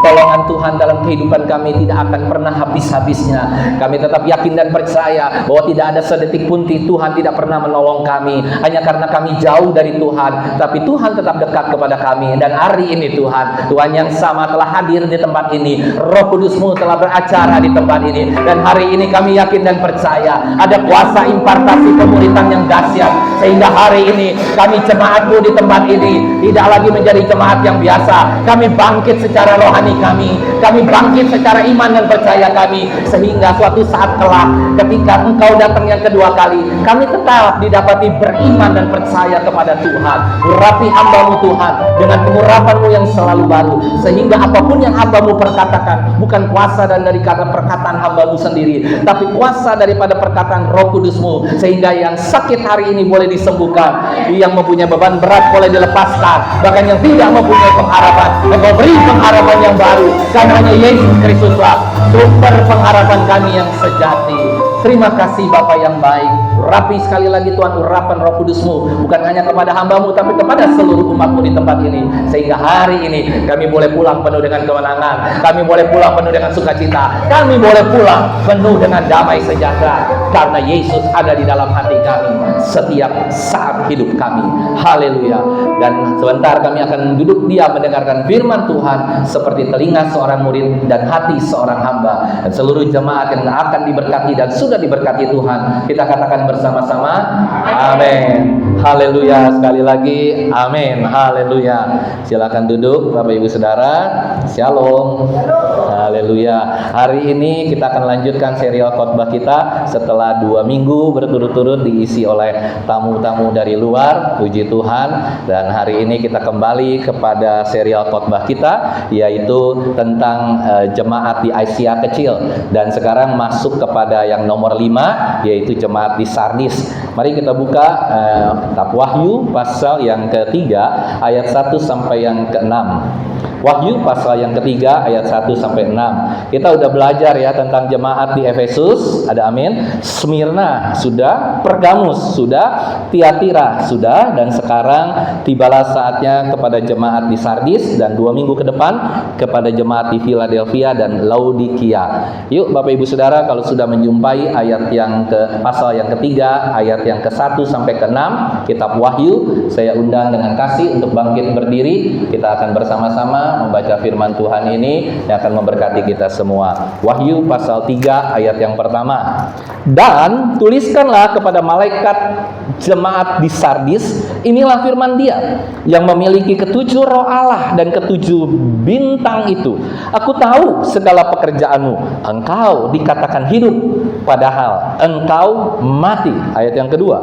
pertolongan Tuhan dalam kehidupan kami tidak akan pernah habis-habisnya. Kami tetap yakin dan percaya bahwa tidak ada sedetik pun Tuhan tidak pernah menolong kami, hanya karena kami jauh dari Tuhan, tapi Tuhan tetap dekat kepada kami. Dan hari ini Tuhan yang sama telah hadir di tempat ini. Roh Kudus-Mu telah beracara di tempat ini, dan hari ini kami yakin dan percaya ada kuasa impartasi pemuritan yang dahsyat, sehingga hari ini kami jemaat-Mu di tempat ini tidak lagi menjadi jemaat yang biasa. Kami bangkit secara rohani kami bangkit secara iman dan percaya kami, sehingga suatu saat kelak ketika Engkau datang yang kedua kali, kami tetap didapati beriman dan percaya kepada Tuhan. Urapi hamba-Mu Tuhan dengan pengurapan-Mu yang selalu baru, sehingga apapun yang hamba-Mu perkatakan bukan kuasa dan dari kata perkataan hamba-Mu sendiri, tapi kuasa daripada perkataan Roh Kudus-Mu, sehingga yang sakit hari ini boleh disembuhkan, yang mempunyai beban berat boleh dilepaskan, bahkan yang tidak mempunyai pengharapan Engkau beri pengharapan yang baru, karena hanya Yesus Kristuslah sumber pengharapan kami yang sejati. Terima kasih Bapa yang baik. Urapi sekali lagi Tuhan urapan Roh Kudus-Mu, bukan hanya kepada hamba-Mu, tapi kepada seluruh umat-Mu di tempat ini, sehingga hari ini kami boleh pulang penuh dengan kemenangan, kami boleh pulang penuh dengan sukacita, kami boleh pulang penuh dengan damai sejahtera, karena Yesus ada di dalam hati kami setiap saat hidup kami. Haleluya. Dan sebentar kami akan duduk diam mendengarkan firman Tuhan seperti telinga seorang murid dan hati seorang hamba. Dan seluruh jemaat yang akan diberkati dan sudah diberkati Tuhan, kita katakan bersama-sama amin. Haleluya. Sekali lagi amin. Haleluya. Silakan duduk Bapak Ibu Saudara. Shalom. Haleluya. Hari ini kita akan lanjutkan serial khotbah kita setelah 2 minggu berturut-turut diisi oleh tamu-tamu dari luar. Puji Tuhan. Dan hari ini kita kembali kepada serial khotbah kita, yaitu tentang jemaat di Asia kecil. Dan sekarang masuk kepada yang nomor 5, yaitu jemaat di Sardis. Mari kita buka kitab Wahyu pasal yang ketiga ayat 1 sampai yang ke-6. Wahyu pasal yang ketiga ayat 1 sampai 6. Kita udah belajar ya tentang jemaat di Efesus, ada amin. Smyrna sudah, Pergamus sudah, Tiatira sudah, dan sekarang tibalah saatnya kepada jemaat di Sardis, dan 2 minggu ke depan kepada jemaat di Philadelphia dan Laodikia. Yuk Bapak Ibu Saudara, kalau sudah menjumpai ayat yang ke pasal yang ketiga ayat yang ke-1 sampai ke-6 kitab Wahyu, saya undang dengan kasih untuk bangkit berdiri. Kita akan bersama-sama membaca firman Tuhan ini yang akan memberkati kita semua. Wahyu pasal 3 ayat yang pertama. Dan tuliskanlah kepada malaikat jemaat di Sardis, inilah firman Dia yang memiliki 7 roh Allah dan 7 bintang itu. Aku tahu segala pekerjaanmu. Engkau dikatakan hidup, padahal engkau mati. Ayat yang kedua.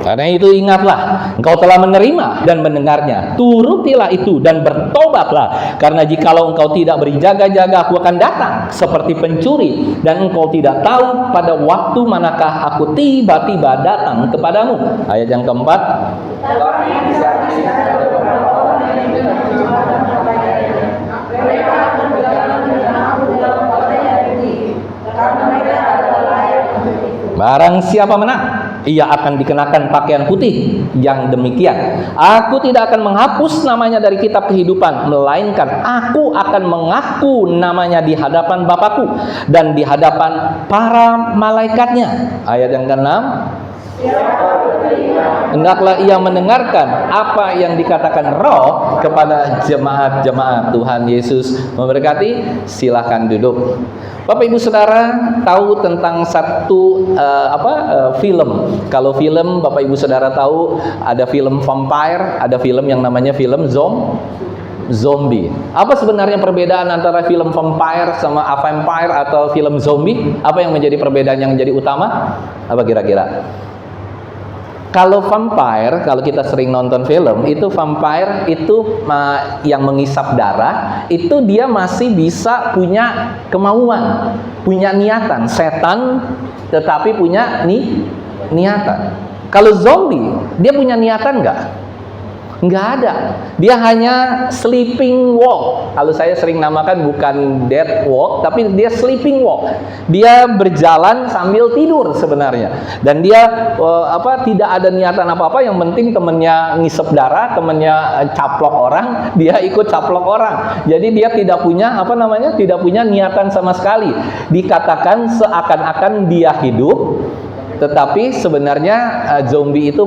Karena itu ingatlah, engkau telah menerima dan mendengarnya. Turutilah itu dan bertobatlah. Karena jikalau engkau tidak berjaga-jaga, aku akan datang seperti pencuri, dan engkau tidak tahu pada waktu manakah aku tiba-tiba datang kepadamu. Ayat yang keempat. Barang siapa menang, ia akan dikenakan pakaian putih yang demikian. Aku tidak akan menghapus namanya dari kitab kehidupan, melainkan aku akan mengaku namanya di hadapan Bapakku dan di hadapan para malaikatnya. Ayat yang ke-6. Hendaklah ia mendengarkan apa yang dikatakan Roh kepada jemaat-jemaat. Tuhan Yesus memberkati. Silahkan duduk. Bapak Ibu Saudara tahu tentang satu film. Kalau film Bapak Ibu Saudara tahu ada film vampire, ada film yang namanya film zombie. Apa sebenarnya perbedaan antara film vampire sama vampire atau film zombie? Apa yang menjadi perbedaan yang menjadi utama? Apa kira-kira? Kalau vampire, kalau kita sering nonton film, itu vampire itu yang mengisap darah, itu dia masih bisa punya kemauan, punya niatan. Setan tetapi punya niatan. Kalau zombie, dia punya niatan nggak? Nggak ada. Dia hanya sleeping walk. Kalau saya sering namakan bukan dead walk, tapi dia sleeping walk. Dia berjalan sambil tidur sebenarnya. Dan dia tidak ada niatan apa-apa. Yang penting temennya ngisep darah, temennya caplok orang, dia ikut caplok orang. Jadi dia tidak punya tidak punya niatan sama sekali. Dikatakan seakan-akan dia hidup, tetapi sebenarnya zombie itu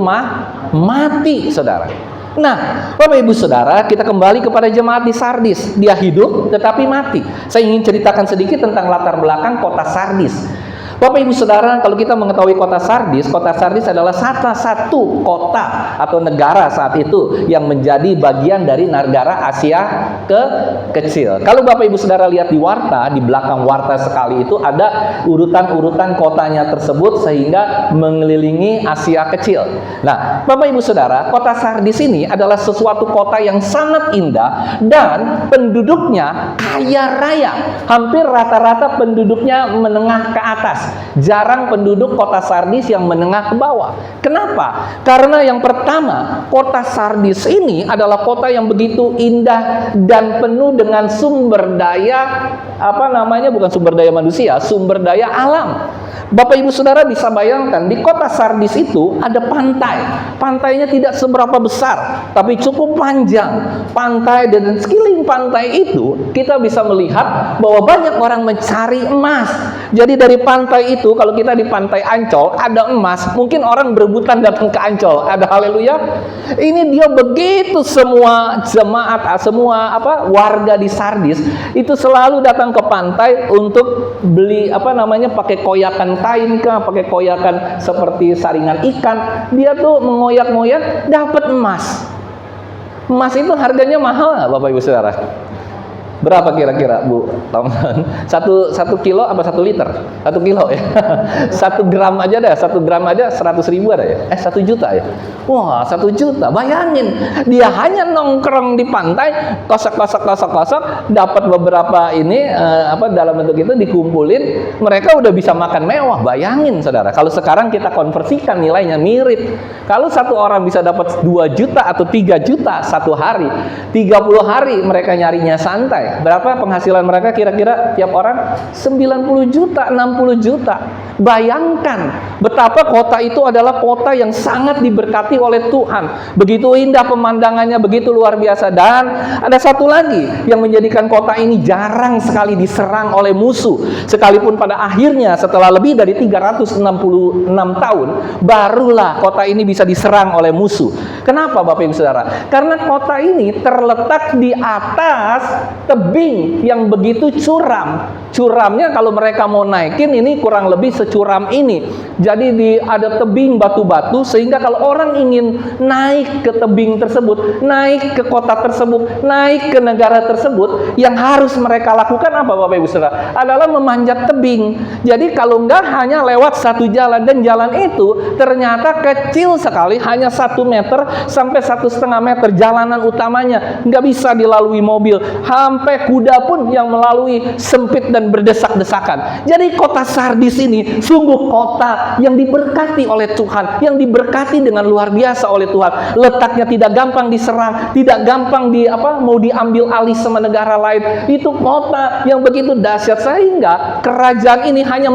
mati, saudara. Nah, Bapak Ibu Saudara, kita kembali kepada jemaat di Sardis. Dia hidup tetapi mati. Saya ingin ceritakan sedikit tentang latar belakang kota Sardis. Bapak Ibu Saudara, kalau kita mengetahui kota Sardis adalah salah satu kota atau negara saat itu yang menjadi bagian dari negara Asia kecil. Kalau Bapak Ibu Saudara lihat di warta, di belakang warta sekali itu ada urutan-urutan kotanya tersebut sehingga mengelilingi Asia kecil. Nah, Bapak Ibu Saudara, kota Sardis ini adalah sesuatu kota yang sangat indah dan penduduknya kaya raya. Hampir rata-rata penduduknya menengah ke atas. Jarang penduduk kota Sardis yang menengah ke bawah. Kenapa? Karena yang pertama, kota Sardis ini adalah kota yang begitu indah dan penuh dengan sumber daya, bukan sumber daya manusia, sumber daya alam. Bapak Ibu Saudara bisa bayangkan, di kota Sardis itu ada pantai. Pantainya tidak seberapa besar, tapi cukup panjang. Pantai, dan sekeliling pantai itu kita bisa melihat bahwa banyak orang mencari emas. Jadi dari pantai itu, kalau kita di pantai Ancol ada emas, mungkin orang berebutan datang ke Ancol. Ada haleluya. Ini dia begitu, semua jemaat, semua warga di Sardis itu selalu datang ke pantai untuk beli pakai koyakan kain kah, pakai koyakan seperti saringan ikan. Dia tuh mengoyak-ngoyak, dapat emas. Emas itu harganya mahal nggak, Bapak Ibu Saudara? Berapa kira-kira, Bu? Satu kilo apa 1 liter? 1 kilo ya. 1 gram aja dah, 1 gram aja 100.000 ada ya? 1 juta ya? Wah, 1 juta. Bayangin, dia hanya nongkrong di pantai, kosok, dapat beberapa ini dalam bentuk itu dikumpulin, mereka udah bisa makan mewah. Bayangin, saudara. Kalau sekarang kita konversikan nilainya mirip. Kalau satu orang bisa dapat 2 juta atau 3 juta satu hari, 30 hari mereka nyarinya santai. Berapa penghasilan mereka kira-kira tiap orang? 90 juta, 60 juta. Bayangkan betapa kota itu adalah kota yang sangat diberkati oleh Tuhan. Begitu indah pemandangannya, begitu luar biasa. Dan ada satu lagi yang menjadikan kota ini jarang sekali diserang oleh musuh. Sekalipun pada akhirnya setelah lebih dari 366 tahun, barulah kota ini bisa diserang oleh musuh. Kenapa, Bapak Ibu Saudara? Karena kota ini terletak di atas tebing yang begitu curam. Curamnya kalau mereka mau naikin ini kurang lebih securam ini. Jadi ada tebing batu-batu, sehingga kalau orang ingin naik ke tebing tersebut, naik ke kota tersebut, naik ke negara tersebut, yang harus mereka lakukan apa, Bapak Ibu Saudara? Adalah memanjat tebing. Jadi kalau enggak hanya lewat satu jalan, dan jalan itu ternyata kecil sekali, hanya 1 meter sampai 1,5 meter jalanan utamanya, nggak bisa dilalui mobil. Sampai kuda pun yang melalui sempit dan berdesak-desakan. Jadi kota Sardis ini sungguh kota yang diberkati oleh Tuhan, yang diberkati dengan luar biasa oleh Tuhan. Letaknya tidak gampang diserang, tidak gampang mau diambil alih sama negara lain. Itu kota yang begitu dahsyat, sehingga kerajaan ini hanya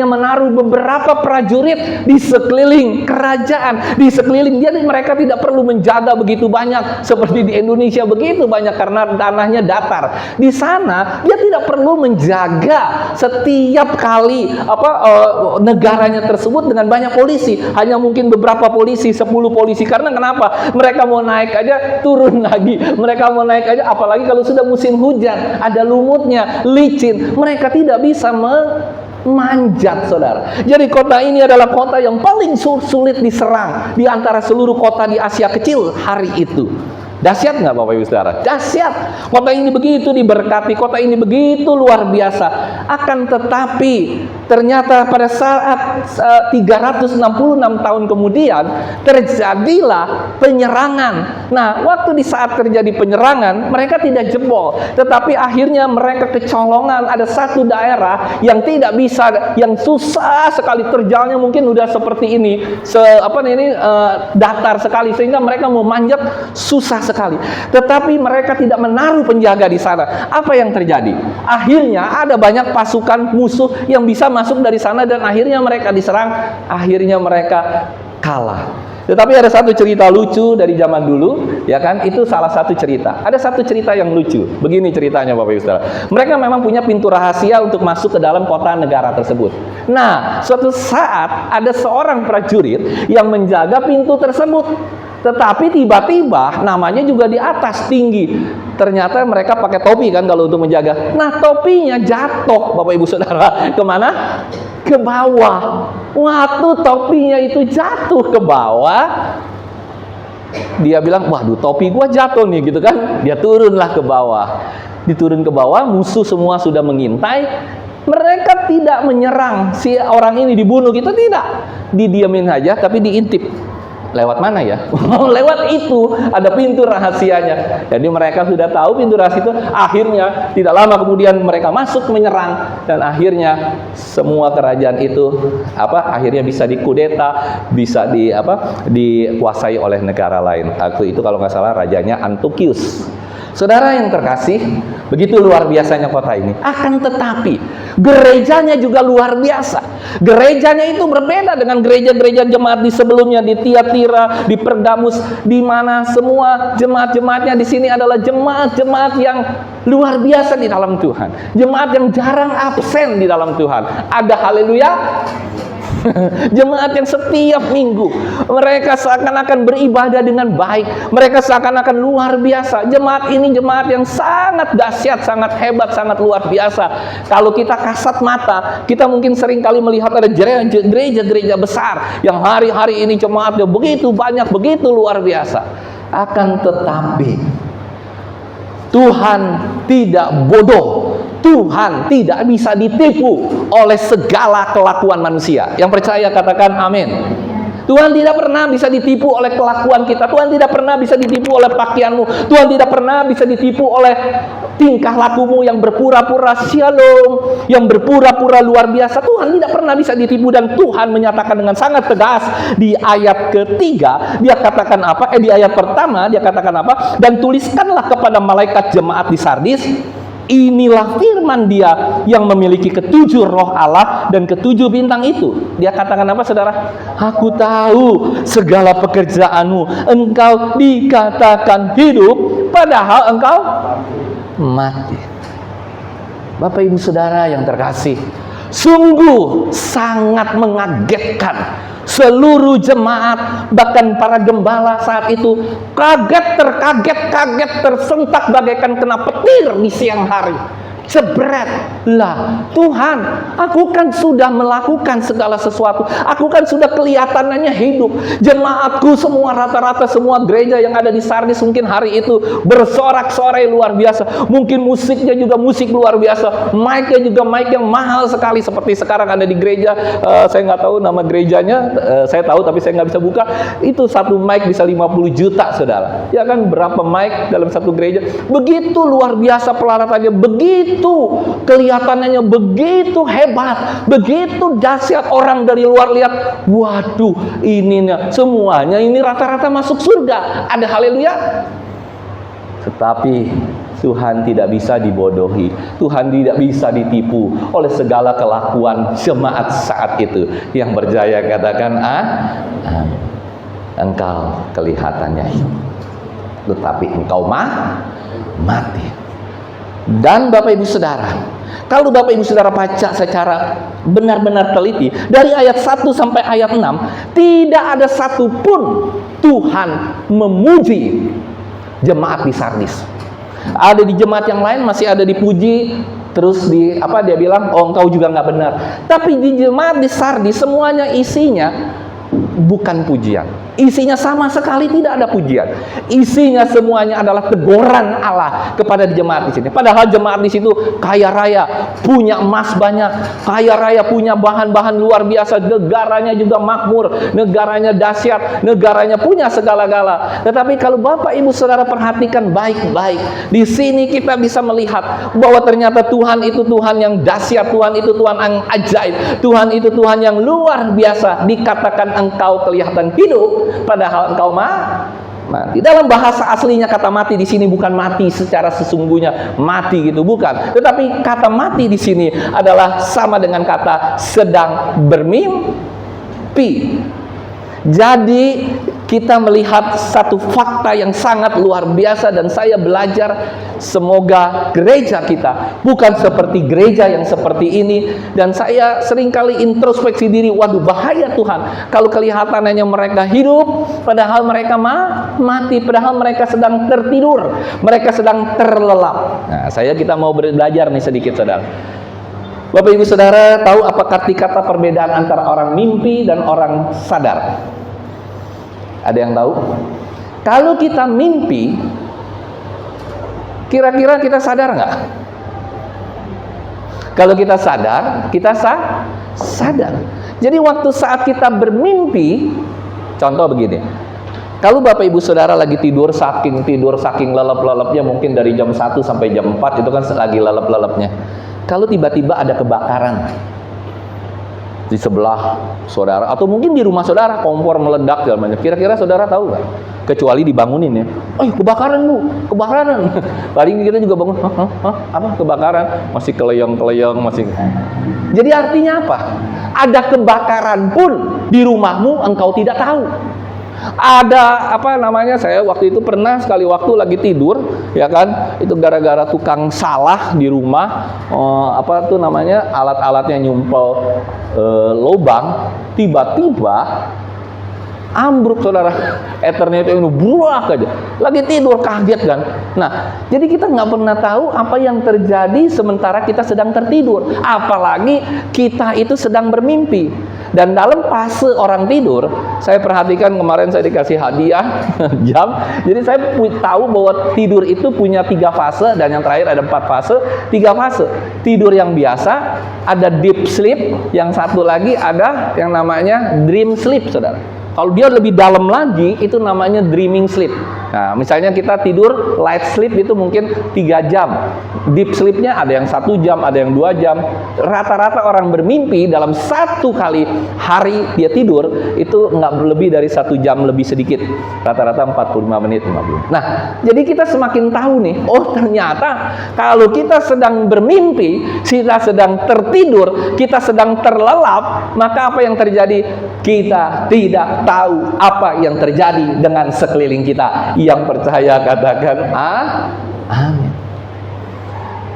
menaruh beberapa prajurit di sekeliling kerajaan, di sekeliling. Jadi mereka tidak perlu menjaga begitu banyak seperti di Indonesia begitu banyak, karena tanahnya datar. Di sana dia tidak perlu menjaga setiap kali negaranya tersebut dengan banyak polisi. Hanya mungkin beberapa polisi, 10 polisi. Karena kenapa? Mereka mau naik aja turun lagi. Mereka mau naik aja, apalagi kalau sudah musim hujan, ada lumutnya, licin. Mereka tidak bisa manjat, saudara. Jadi kota ini adalah kota yang paling sulit diserang di antara seluruh kota di Asia kecil hari itu. Dahsyat nggak Bapak Ibu Saudara? Dahsyat. Kota ini begitu diberkati, kota ini begitu luar biasa. Akan tetapi ternyata pada saat 366 tahun kemudian terjadilah penyerangan. Nah, waktu di saat terjadi penyerangan, mereka tidak jebol, tetapi akhirnya mereka kecolongan. Ada satu daerah yang tidak bisa, yang susah sekali terjalnya, mungkin udah seperti ini, datar sekali, sehingga mereka mau manjat susah sekali. Tetapi mereka tidak menaruh penjaga di sana. Apa yang terjadi? Akhirnya ada banyak pasukan musuh yang bisa masuk dari sana dan akhirnya mereka diserang, akhirnya mereka kalah. Tetapi ada satu cerita lucu dari zaman dulu, ya kan? Itu salah satu cerita. Ada satu cerita yang lucu. Begini ceritanya Bapak Ibu Saudara. Mereka memang punya pintu rahasia untuk masuk ke dalam kota negara tersebut. Nah, suatu saat ada seorang prajurit yang menjaga pintu tersebut. Tetapi tiba-tiba namanya juga di atas tinggi. Ternyata mereka pakai topi kan kalau untuk menjaga. Nah, topinya jatuh Bapak Ibu Saudara. Kemana? Ke bawah. Waktu topinya itu jatuh ke bawah, dia bilang, waduh topi gua jatuh nih gitu kan. Dia turunlah ke bawah. Diturun ke bawah, musuh semua sudah mengintai. Mereka tidak menyerang si orang ini dibunuh gitu, tidak. Didiamin aja tapi diintip. Lewat mana ya? Lewat itu, ada pintu rahasianya. Jadi mereka sudah tahu pintu rahasia itu. Akhirnya tidak lama kemudian mereka masuk menyerang dan akhirnya semua kerajaan itu akhirnya bisa dikudeta, bisa dikuasai oleh negara lain. Itu kalau nggak salah rajanya Antiochus. Saudara yang terkasih, begitu luar biasanya kota ini. Akan tetapi gerejanya juga luar biasa. Gerejanya itu berbeda dengan gereja-gereja jemaat di sebelumnya, di Tiatira, di Pergamus, di mana semua jemaat-jemaatnya di sini adalah jemaat-jemaat yang luar biasa di dalam Tuhan. Jemaat yang jarang absen di dalam Tuhan. Ada haleluya. Jemaat yang setiap minggu mereka seakan-akan beribadah dengan baik, mereka seakan-akan luar biasa. Jemaat ini jemaat yang sangat dahsyat, sangat hebat, sangat luar biasa. Kalau kita kasat mata, kita mungkin sering kali melihat ada gereja-gereja besar yang hari-hari ini jemaatnya begitu banyak, begitu luar biasa. Akan tetapi Tuhan tidak bodoh. Tuhan tidak bisa ditipu oleh segala kelakuan manusia. Yang percaya katakan amin. Tuhan tidak pernah bisa ditipu oleh kelakuan kita. Tuhan tidak pernah bisa ditipu oleh pakaianmu. Tuhan tidak pernah bisa ditipu oleh tingkah lakumu yang berpura-pura shalom, yang berpura-pura luar biasa. Tuhan tidak pernah bisa ditipu, dan Tuhan menyatakan dengan sangat tegas di ayat ketiga. Dia katakan apa? Di ayat pertama dia katakan apa? Dan tuliskanlah kepada malaikat jemaat di Sardis, inilah firman Dia yang memiliki ketujuh roh Allah dan ketujuh bintang itu. Dia katakan apa saudara? Aku tahu segala pekerjaanmu. Engkau dikatakan hidup, padahal engkau mati. Bapak Ibu Saudara yang terkasih, sungguh sangat mengagetkan. Seluruh jemaat, bahkan para gembala saat itu kaget, tersentak bagaikan kena petir di siang hari. Jebret lah, Tuhan, aku kan sudah melakukan segala sesuatu, aku kan sudah kelihatannya hidup. Jemaatku semua rata-rata semua gereja yang ada di Sardis mungkin hari itu bersorak-sorai luar biasa. Mungkin musiknya juga musik luar biasa, mic-nya juga mic yang mahal sekali seperti sekarang ada di gereja. Saya nggak tahu nama gerejanya, saya tahu tapi saya nggak bisa buka. Itu satu mic bisa 50 juta saudara. Ya kan, berapa mic dalam satu gereja? Begitu luar biasa peralatannya, begitu kelihatannya begitu hebat, begitu dahsyat. Orang dari luar lihat, waduh, ini semuanya ini rata-rata masuk surga. Ada haleluya. Tetapi Tuhan tidak bisa dibodohi. Tuhan tidak bisa ditipu oleh segala kelakuan jemaat saat itu. Yang berjaya katakan engkau kelihatannya hidup, tetapi engkau mati. Dan Bapak Ibu Saudara, kalau Bapak Ibu Saudara baca secara benar-benar teliti dari ayat 1 sampai ayat 6, tidak ada satupun Tuhan memuji jemaat di Sardis. Ada di jemaat yang lain masih ada dipuji, terus dia bilang, oh engkau juga nggak benar. Tapi di jemaat di Sardis semuanya isinya bukan pujian. Isinya sama sekali tidak ada pujian. Isinya semuanya adalah teguran Allah kepada jemaat di sini. Padahal jemaat di situ kaya raya, punya emas banyak, kaya raya, punya bahan-bahan luar biasa, negaranya juga makmur, negaranya dahsyat, negaranya punya segala-gala. Tetapi kalau Bapak Ibu Saudara perhatikan baik-baik, di sini kita bisa melihat bahwa ternyata Tuhan itu Tuhan yang dahsyat, Tuhan itu Tuhan yang ajaib, Tuhan itu Tuhan yang luar biasa. Dikatakan engkau kelihatan hidup, padahal engkau mati. Dalam bahasa aslinya kata mati di sini bukan mati secara sesungguhnya mati gitu, bukan. Tetapi kata mati di sini adalah sama dengan kata sedang bermimpi. Jadi kita melihat satu fakta yang sangat luar biasa, dan saya belajar semoga gereja kita bukan seperti gereja yang seperti ini. Dan saya seringkali introspeksi diri, waduh bahaya Tuhan kalau kelihatannya mereka hidup padahal mereka mati, padahal mereka sedang tertidur, mereka sedang terlelap. Nah, kita mau belajar nih sedikit, saudara. Bapak Ibu Saudara tahu apa arti kata perbedaan antara orang mimpi dan orang sadar? Ada yang tahu? Kalau kita mimpi, kira-kira kita sadar nggak? Kalau kita sadar, kita sadar. Jadi waktu saat kita bermimpi, contoh begini. Kalau Bapak Ibu Saudara lagi tidur saking lelap-lelapnya, mungkin dari jam 1 sampai jam 4 itu kan lagi lelap-lelapnya. Kalau tiba-tiba ada kebakaran di sebelah saudara, atau mungkin di rumah saudara kompor meledak, kira-kira saudara tahu nggak? Kecuali dibangunin ya, kebakaran bu, kebakaran. Paling kita juga bangun, apa kebakaran? Masih keleyong-keleyong, masih. Jadi artinya apa? Ada kebakaran pun di rumahmu engkau tidak tahu. Ada saya waktu itu pernah sekali waktu lagi tidur, ya kan, itu gara-gara tukang salah di rumah, alat-alatnya nyumpel lubang, tiba-tiba ambruk saudara, Ethernet itu buak aja, lagi tidur kaget kan. Nah, jadi kita nggak pernah tahu apa yang terjadi sementara kita sedang tertidur, apalagi kita itu sedang bermimpi. Dan dalam fase orang tidur, saya perhatikan kemarin saya dikasih hadiah jam. Jadi saya tahu bahwa tidur itu punya 3 fase, dan yang terakhir ada 4 fase. 3 fase. Tidur yang biasa, ada deep sleep, yang satu lagi ada yang namanya dream sleep, saudara. Kalau dia lebih dalam lagi, itu namanya dreaming sleep. Nah, misalnya kita tidur light sleep itu mungkin 3 jam. Deep sleepnya ada yang 1 jam, ada yang 2 jam. Rata-rata orang bermimpi dalam 1 kali hari dia tidur itu nggak lebih dari 1 jam lebih sedikit. Rata-rata 45 menit, 50. Nah, jadi kita semakin tahu nih, oh ternyata kalau kita sedang bermimpi, kita sedang tertidur, kita sedang terlelap, maka apa yang terjadi? Kita tidak tahu apa yang terjadi dengan sekeliling kita. Yang percaya katakan amin.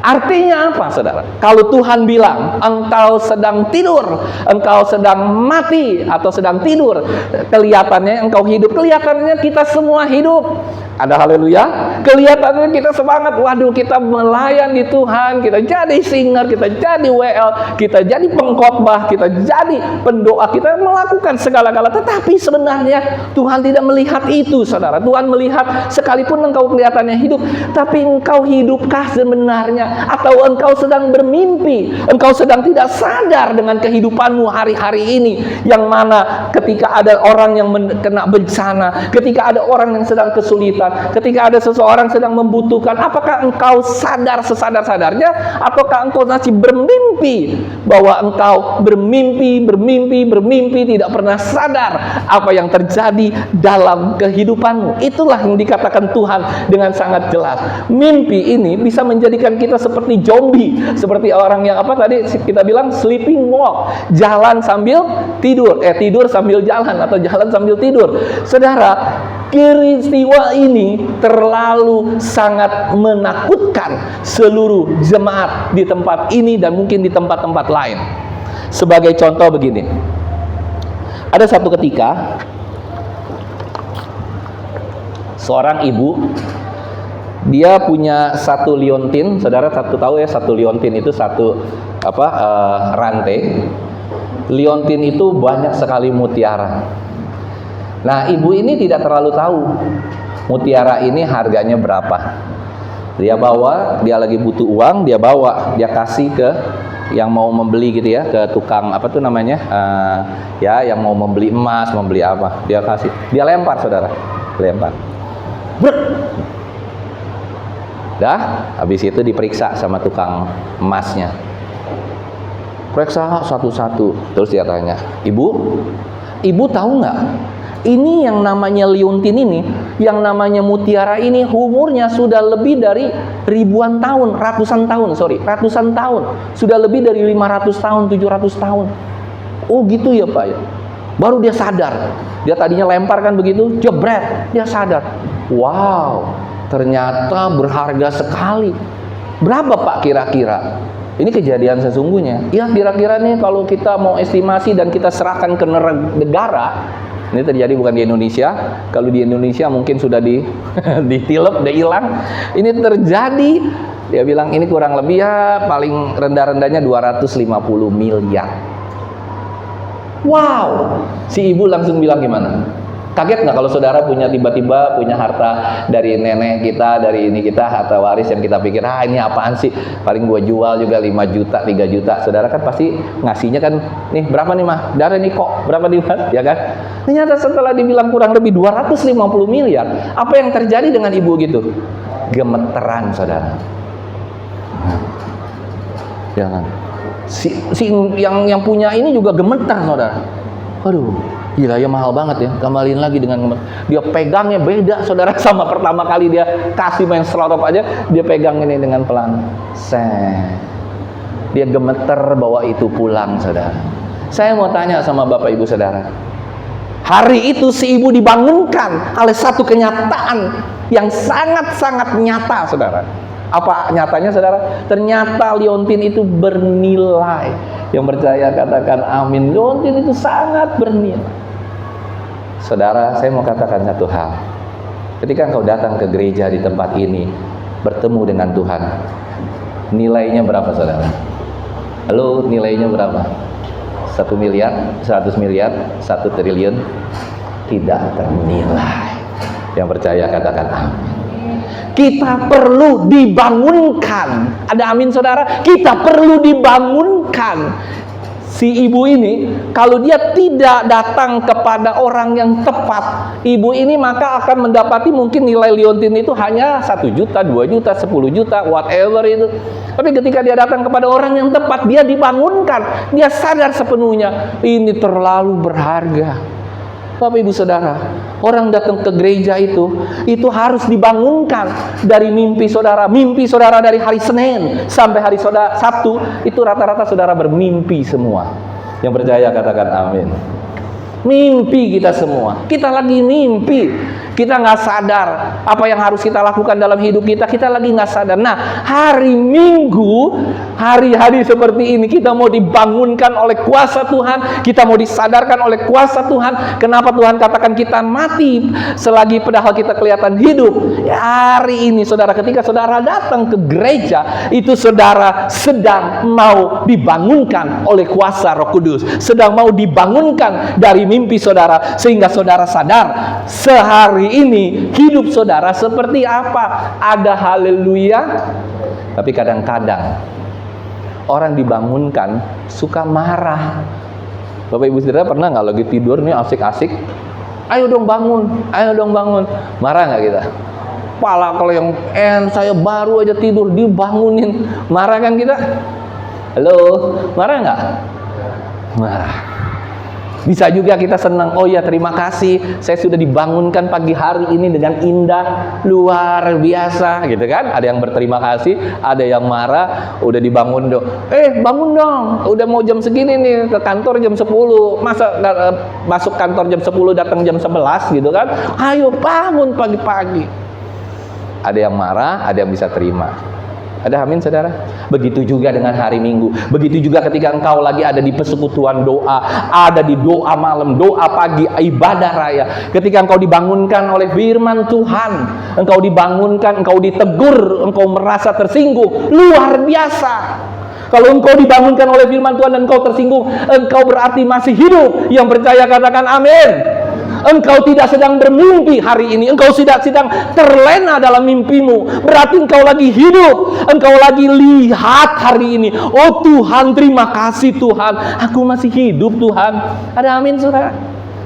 Artinya apa, saudara? Kalau Tuhan bilang engkau sedang tidur, engkau sedang mati atau sedang tidur, kelihatannya engkau hidup, kelihatannya kita semua hidup. Ada haleluya. Kelihatannya kita semangat, waduh kita melayani Tuhan, kita jadi singer, kita jadi WL, kita jadi pengkhotbah, kita jadi pendoa, kita melakukan segala-gala. Tetapi sebenarnya Tuhan tidak melihat itu, saudara. Tuhan melihat sekalipun engkau kelihatannya hidup, tapi engkau hidupkah sebenarnya? Atau engkau sedang bermimpi, engkau sedang tidak sadar dengan kehidupanmu hari-hari ini, yang mana ketika ada orang yang kena bencana, ketika ada orang yang sedang kesulitan, ketika ada seseorang sedang membutuhkan, apakah engkau sadar sesadar-sadarnya, ataukah engkau masih bermimpi bahwa engkau bermimpi tidak pernah sadar apa yang terjadi dalam kehidupanmu? Itulah yang dikatakan Tuhan dengan sangat jelas. Mimpi ini bisa menjadikan kita seperti zombie, seperti orang yang tadi kita bilang sleeping walk, jalan sambil tidur, tidur sambil jalan atau jalan sambil tidur. Saudara, peristiwa ini terlalu sangat menakutkan seluruh jemaat di tempat ini dan mungkin di tempat-tempat lain. Sebagai contoh begini, ada satu ketika seorang ibu, dia punya satu liontin, saudara tahu ya, satu liontin itu rantai. Liontin itu banyak sekali mutiara. Nah, ibu ini tidak terlalu tahu mutiara ini harganya berapa. Dia bawa, dia lagi butuh uang, dia bawa, dia kasih ke yang mau membeli gitu ya, ke tukang apa tuh namanya, ya yang mau membeli emas, membeli apa, dia kasih, dia lempar saudara, lempar. Brek. Dah, habis itu diperiksa sama tukang emasnya. Periksa satu-satu, terus dia tanya, ibu tahu nggak? Ini yang namanya liontin ini, yang namanya mutiara ini umurnya sudah lebih dari ratusan tahun. Sudah lebih dari 500 tahun, 700 tahun. Oh gitu ya Pak ya. Baru dia sadar. Dia tadinya lempar kan begitu, jebret, dia sadar. Wow, ternyata berharga sekali. Berapa Pak kira-kira? Ini kejadian sesungguhnya. Ya kira-kira nih kalau kita mau estimasi dan kita serahkan ke negara, ini terjadi bukan di Indonesia. Kalau di Indonesia mungkin sudah ditilep, udah hilang. Ini terjadi, dia bilang ini kurang lebih ya paling rendah-rendahnya 250 miliar. Wow, si ibu langsung bilang gimana? Kaget nggak kalau saudara tiba-tiba punya harta dari nenek kita, dari ini kita, harta waris yang kita pikir, ini apaan sih? Paling gua jual juga 5 juta, 3 juta. Saudara kan pasti ngasihnya kan, nih berapa nih mah? Darah nih kok, berapa nih mas? Ya kan? Ternyata setelah dibilang kurang lebih 250 miliar, apa yang terjadi dengan ibu gitu? Gemeteran saudara. Ya kan? Yang punya ini juga gemetar saudara. Aduh, gila ya mahal banget ya. Kembaliin lagi dengan dia pegangnya beda saudara sama pertama kali dia kasih main selotop aja, dia pegang ini dengan pelan. Dia gemeter bawa itu pulang saudara. Saya mau tanya sama Bapak Ibu saudara. Hari itu si ibu dibangunkan oleh satu kenyataan yang sangat-sangat nyata saudara. Apa nyatanya saudara? Ternyata liontin itu bernilai. Yang percaya katakan amin. Liontin itu sangat bernilai. Saudara, saya mau katakan satu hal. Ketika engkau datang ke gereja di tempat ini, bertemu dengan Tuhan, nilainya berapa saudara? Halo, nilainya berapa? 1 miliar, 100 miliar, 1 triliun? Tidak ternilai. Yang percaya katakan amin. Kita perlu dibangunkan. Ada amin saudara? Kita perlu dibangunkan. Si ibu ini, kalau dia tidak datang kepada orang yang tepat, ibu ini maka akan mendapati mungkin nilai liontin itu hanya 1 juta, 2 juta, 10 juta, whatever itu. Tapi ketika dia datang kepada orang yang tepat, dia dibangunkan. Dia sadar sepenuhnya, ini terlalu berharga. Bapak Ibu Saudara, orang datang ke gereja itu harus dibangunkan dari mimpi saudara. Mimpi saudara dari hari Senin sampai hari Sabtu, itu rata-rata saudara bermimpi semua. Yang percaya katakan amin. Mimpi kita semua. Kita lagi mimpi. Kita nggak sadar apa yang harus kita lakukan dalam hidup kita. Kita lagi nggak sadar. Nah, hari Minggu, hari-hari seperti ini kita mau dibangunkan oleh kuasa Tuhan. Kita mau disadarkan oleh kuasa Tuhan. Kenapa Tuhan katakan kita mati selagi padahal kita kelihatan hidup? Ya, hari ini saudara, ketika saudara datang ke gereja, itu saudara sedang mau dibangunkan oleh kuasa Roh Kudus. Sedang mau dibangunkan dari mimpi saudara, sehingga saudara sadar sehari ini hidup saudara seperti apa. Ada haleluya. Tapi kadang-kadang orang dibangunkan suka marah. Bapak Ibu Saudara pernah nggak lagi tidur nih asik-asik, ayo dong bangun, ayo dong bangun, marah nggak kita? Pala kalau yang saya baru aja tidur dibangunin, marah kan kita? Halo, marah nggak? Marah. Bisa juga kita senang, oh ya terima kasih, saya sudah dibangunkan pagi hari ini dengan indah, luar biasa gitu kan. Ada yang berterima kasih, ada yang marah, udah dibangun dong. Bangun dong, udah mau jam segini nih, ke kantor jam 10, masa masuk kantor jam 10 datang jam 11 gitu kan. Ayo bangun pagi-pagi. Ada yang marah, ada yang bisa terima. Ada amin saudara? Begitu juga dengan hari Minggu. Begitu juga ketika engkau lagi ada di persekutuan doa, ada di doa malam, doa pagi, ibadah raya. Ketika engkau dibangunkan oleh firman Tuhan, engkau dibangunkan, engkau ditegur, engkau merasa tersinggung, luar biasa. Kalau engkau dibangunkan oleh firman Tuhan dan engkau tersinggung, engkau berarti masih hidup. Yang percaya katakan amin. engkau tidak sedang bermimpi hari ini, engkau sedang terlena dalam mimpimu, berarti engkau lagi hidup, engkau lagi lihat hari ini. Oh Tuhan, terima kasih Tuhan, aku masih hidup Tuhan. Ada amin saudara?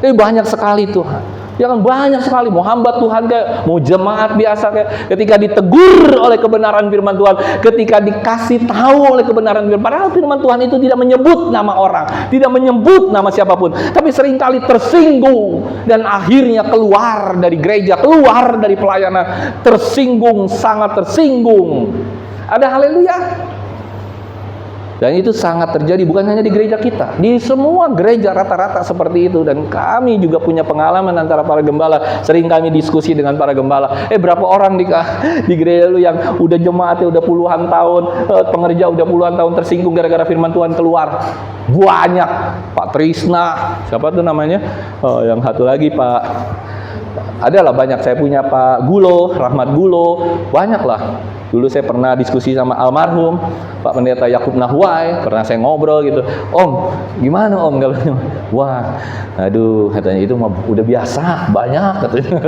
Banyak sekali Tuhan. Jangan banyak sekali mau hamba Tuhan kayak mau jemaat biasa kayak ketika ditegur oleh kebenaran firman Tuhan, ketika dikasih tahu oleh kebenaran firman, padahal firman Tuhan itu tidak menyebut nama orang, tidak menyebut nama siapapun, tapi seringkali tersinggung dan akhirnya keluar dari gereja, keluar dari pelayanan, tersinggung, sangat tersinggung. Ada haleluya. Dan itu sangat terjadi bukan hanya di gereja kita, di semua gereja rata-rata seperti itu. Dan kami juga punya pengalaman antara para gembala. Sering kami diskusi dengan para gembala. Berapa orang di gereja lu yang udah jemaatnya udah puluhan tahun, pengerja udah puluhan tahun tersinggung gara-gara firman Tuhan keluar? Banyak. Pak Trisna, siapa tuh namanya? Yang satu lagi Pak, adalah banyak. Saya punya Pak Gulo, Rahmat Gulo, banyak lah. Dulu saya pernah diskusi sama almarhum Pak Pendeta Yakub Nahwai, pernah saya ngobrol gitu. Om, gimana Om? Wah, aduh, katanya itu mah udah biasa, banyak katanya.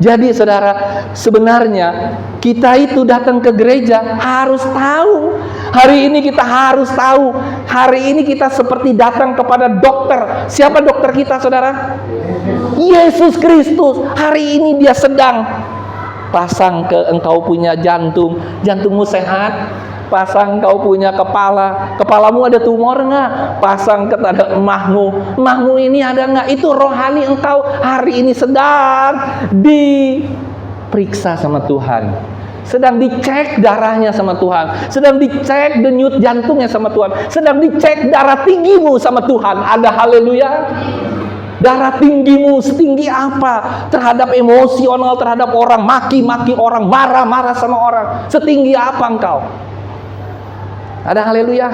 Jadi saudara, sebenarnya kita itu datang ke gereja harus tahu. Hari ini kita harus tahu. Hari ini kita seperti datang kepada dokter. Siapa dokter kita saudara? Yesus Kristus. Hari ini dia sedang pasang ke engkau punya jantung, jantungmu sehat. Pasang engkau punya kepala, kepalamu ada tumor enggak? Pasang ke emahmu, emahmu ini ada enggak? Itu rohani engkau hari ini sedang diperiksa sama Tuhan, sedang dicek darahnya sama Tuhan, sedang dicek denyut jantungnya sama Tuhan, sedang dicek darah tinggimu sama Tuhan. Ada haleluya. Darah tinggimu setinggi apa terhadap emosional, terhadap orang, maki-maki orang, marah-marah sama orang, setinggi apa engkau? Ada haleluya.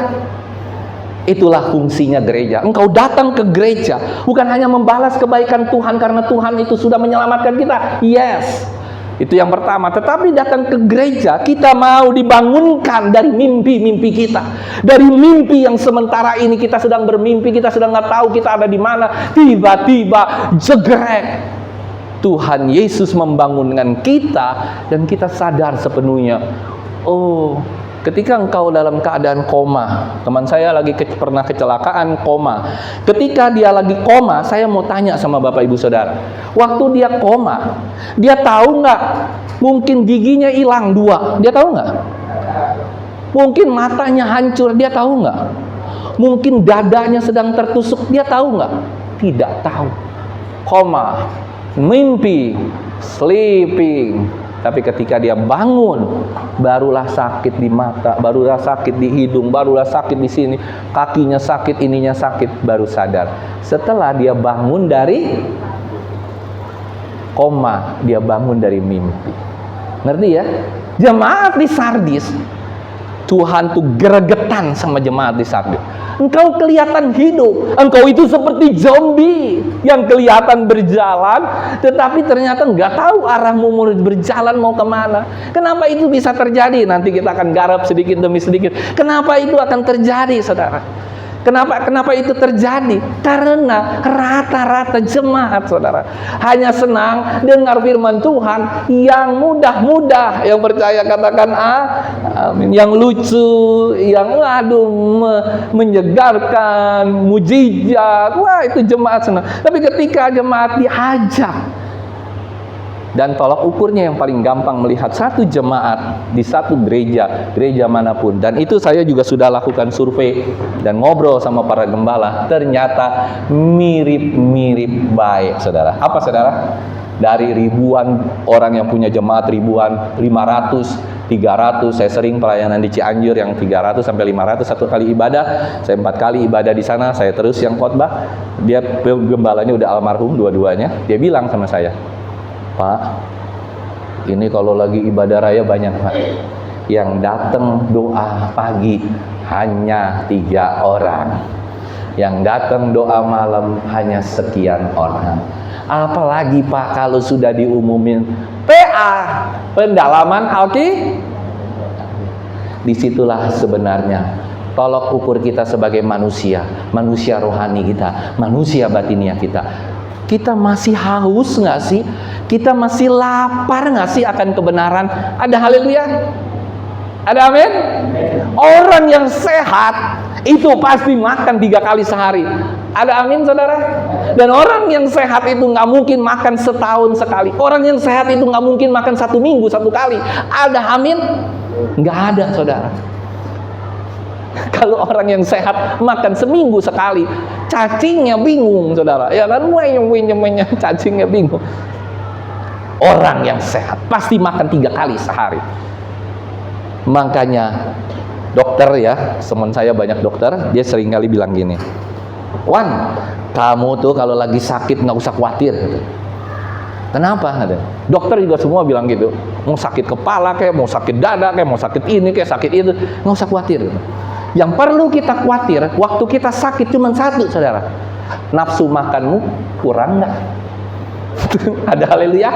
Itulah fungsinya gereja. Engkau datang ke gereja bukan hanya membalas kebaikan Tuhan karena Tuhan itu sudah menyelamatkan kita. Yes, itu yang pertama. Tetapi datang ke gereja, kita mau dibangunkan dari mimpi-mimpi kita. Dari mimpi yang sementara ini kita sedang bermimpi, kita sedang nggak tahu kita ada di mana. Tiba-tiba jegrek, Tuhan Yesus membangunkan kita dan kita sadar sepenuhnya. Oh, ketika engkau dalam keadaan koma, teman saya lagi pernah kecelakaan koma. Ketika dia lagi koma, saya mau tanya sama Bapak Ibu Saudara, waktu dia koma, dia tahu nggak? Mungkin giginya hilang 2, dia tahu nggak? Mungkin matanya hancur, dia tahu nggak? Mungkin dadanya sedang tertusuk, dia tahu nggak? Tidak tahu. Koma, mimpi, sleeping. Tapi ketika dia bangun, barulah sakit di mata, barulah sakit di hidung, barulah sakit di sini, kakinya sakit, ininya sakit, baru sadar. Setelah dia bangun dari koma, dia bangun dari mimpi. Ngerti ya? Jemaat di Sardis, Tuhan tuh gregetan sama jemaat di Sardis. Engkau kelihatan hidup, engkau itu seperti zombie yang kelihatan berjalan, tetapi ternyata nggak tahu arahmu mau berjalan mau kemana. Kenapa itu bisa terjadi? Nanti kita akan garap sedikit demi sedikit. Kenapa itu akan terjadi, saudara? Kenapa itu terjadi? Karena rata-rata jemaat, saudara, hanya senang dengar firman Tuhan yang mudah-mudah. Yang percaya katakan amin. Yang lucu, yang menyegarkan, mujizat. Wah, itu jemaat senang. Tapi ketika jemaat diajak, dan tolak ukurnya yang paling gampang melihat satu jemaat di satu gereja manapun. Dan itu saya juga sudah lakukan survei dan ngobrol sama para gembala. Ternyata mirip-mirip baik, saudara. Apa, saudara? Dari ribuan orang yang punya jemaat, ribuan, 500, 300. Saya sering pelayanan di Cianjur yang 300 sampai 500 satu kali ibadah. Saya 4 kali ibadah di sana. Saya terus yang khotbah. Dia gembalanya udah almarhum dua-duanya. Dia bilang sama saya, Pak, ini kalau lagi ibadah raya banyak, Pak, yang datang doa pagi hanya 3 orang, yang datang doa malam hanya sekian orang. Apalagi Pak kalau sudah diumumin PA, pendalaman Alki, disitulah sebenarnya tolok ukur kita sebagai manusia, manusia rohani kita, manusia batinia kita. Kita masih haus nggak sih? Kita masih lapar nggak sih akan kebenaran? Ada haleluya? Ada amin? Orang yang sehat itu pasti makan 3 kali sehari. Ada amin, saudara? Dan orang yang sehat itu nggak mungkin makan setahun sekali. Orang yang sehat itu nggak mungkin makan 1 minggu 1 kali. Ada amin? Nggak ada, saudara. Kalau orang yang sehat makan seminggu sekali, cacingnya bingung, saudara. Ya kan, cacingnya bingung. Orang yang sehat pasti makan 3 kali sehari. Makanya dokter ya, teman saya banyak dokter, dia sering kali bilang gini, Wan, kamu tuh kalau lagi sakit nggak usah khawatir. Kenapa? Dokter juga semua bilang gitu. Mau sakit kepala kayak, mau sakit dada kayak, mau sakit ini kayak, sakit itu, nggak usah khawatir. Yang perlu kita khawatir, waktu kita sakit cuma satu, saudara. Nafsu makanmu kurang nggak? Ada haleluya.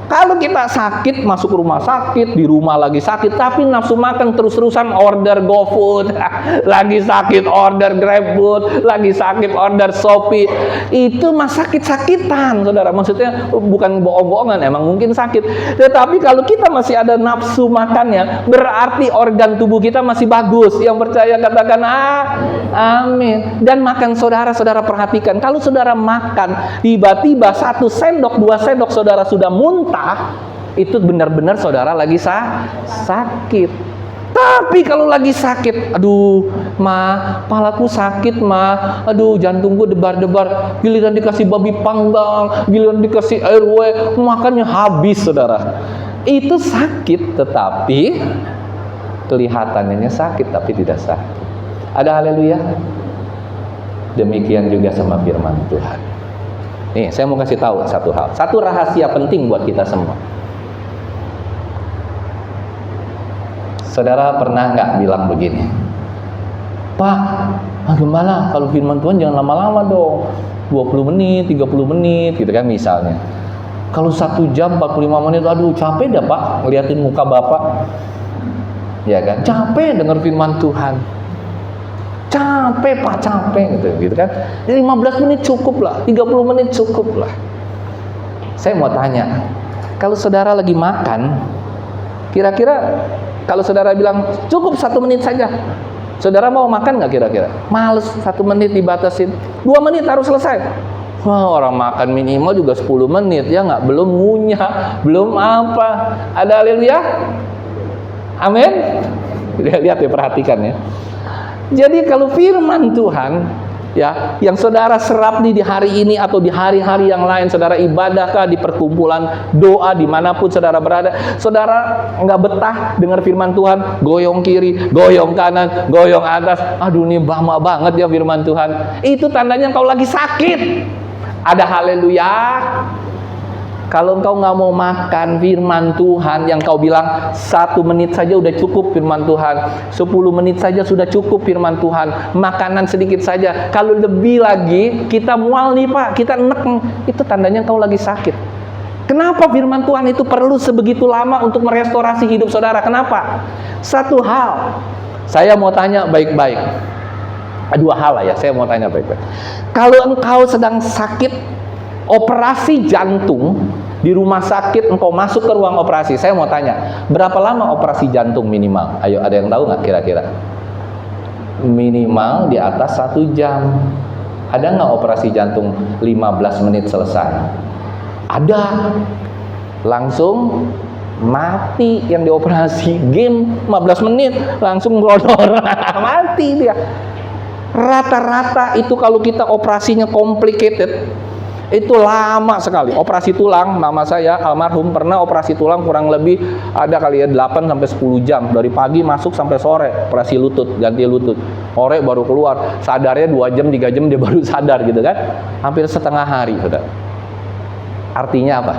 Kalau kita sakit, masuk rumah sakit, di rumah lagi sakit, tapi nafsu makan terus-terusan order GoFood, lagi sakit order GrabFood, lagi sakit order Shopee, itu mah sakit-sakitan, saudara. Maksudnya bukan bohong-bohongan, emang mungkin sakit. Tetapi kalau kita masih ada nafsu makannya, berarti organ tubuh kita masih bagus. Yang percaya katakan amin. Dan makan, saudara-saudara perhatikan, kalau saudara makan tiba-tiba 1 sendok 2 sendok saudara sudah muntah, itu benar-benar saudara lagi sakit. Tapi kalau lagi sakit, aduh palaku sakit aduh jantungku debar-debar, giliran dikasih babi panggang, giliran dikasih RW, makannya habis, saudara. Itu sakit, tetapi kelihatannya sakit tapi tidak sakit. Ada haleluya. Demikian juga sama firman Tuhan. Nih, saya mau kasih tahu satu hal, satu rahasia penting buat kita semua. Saudara pernah nggak bilang begini, Pak, gimana kalau firman Tuhan jangan lama-lama dong, 20 menit, 30 menit, gitu kan misalnya. Kalau 1 jam 45 menit, aduh capek dah Pak, ngeliatin muka Bapak. Ya kan, capek dengar firman Tuhan. Capek Pak, capek gitu kan. 15 menit cukup lah, 30 menit cukup lah. Saya mau tanya, kalau saudara lagi makan, kira-kira kalau saudara bilang cukup 1 menit saja, saudara mau makan nggak kira-kira? Males, 1 menit dibatasin, 2 menit harus selesai. Wah, orang makan minimal juga 10 menit ya nggak? Belum ngunyah, belum apa. Ada haleluya? Amin. Lihat ya, perhatikan ya. Jadi kalau firman Tuhan ya, yang saudara serap nih di hari ini atau di hari-hari yang lain, saudara ibadahkah, di perkumpulan doa, dimanapun saudara berada, saudara nggak betah dengar firman Tuhan, goyong kiri, goyong kanan, goyong atas, aduh nih lama banget ya firman Tuhan, itu tandanya kau lagi sakit. Ada haleluya. Kalau engkau nggak mau makan firman Tuhan yang kau bilang 1 menit saja udah cukup firman Tuhan, 10 menit saja sudah cukup firman Tuhan, makanan sedikit saja, kalau lebih lagi kita mual nih Pak, kita enek, itu tandanya engkau lagi sakit. Kenapa firman Tuhan itu perlu sebegitu lama untuk merestorasi hidup saudara? Kenapa? Satu hal, saya mau tanya baik-baik. 2 hal lah ya, saya mau tanya baik-baik. Kalau engkau sedang sakit operasi jantung di rumah sakit, engkau masuk ke ruang operasi, saya mau tanya, berapa lama operasi jantung minimal? Ayo, ada yang tahu nggak kira-kira? Minimal di atas 1 jam. Ada nggak operasi jantung 15 menit selesai? Ada. Langsung mati yang dioperasi. Game 15 menit langsung melodor. Mati dia. Rata-rata itu kalau kita operasinya complicated, itu lama sekali. Operasi tulang, mama saya almarhum pernah operasi tulang kurang lebih ada kali ya 8 sampai 10 jam. Dari pagi masuk sampai sore, operasi lutut, ganti lutut. Sore baru keluar. Sadarnya 2 jam, 3 jam dia baru sadar gitu kan. Hampir setengah hari, Saudara. Artinya apa?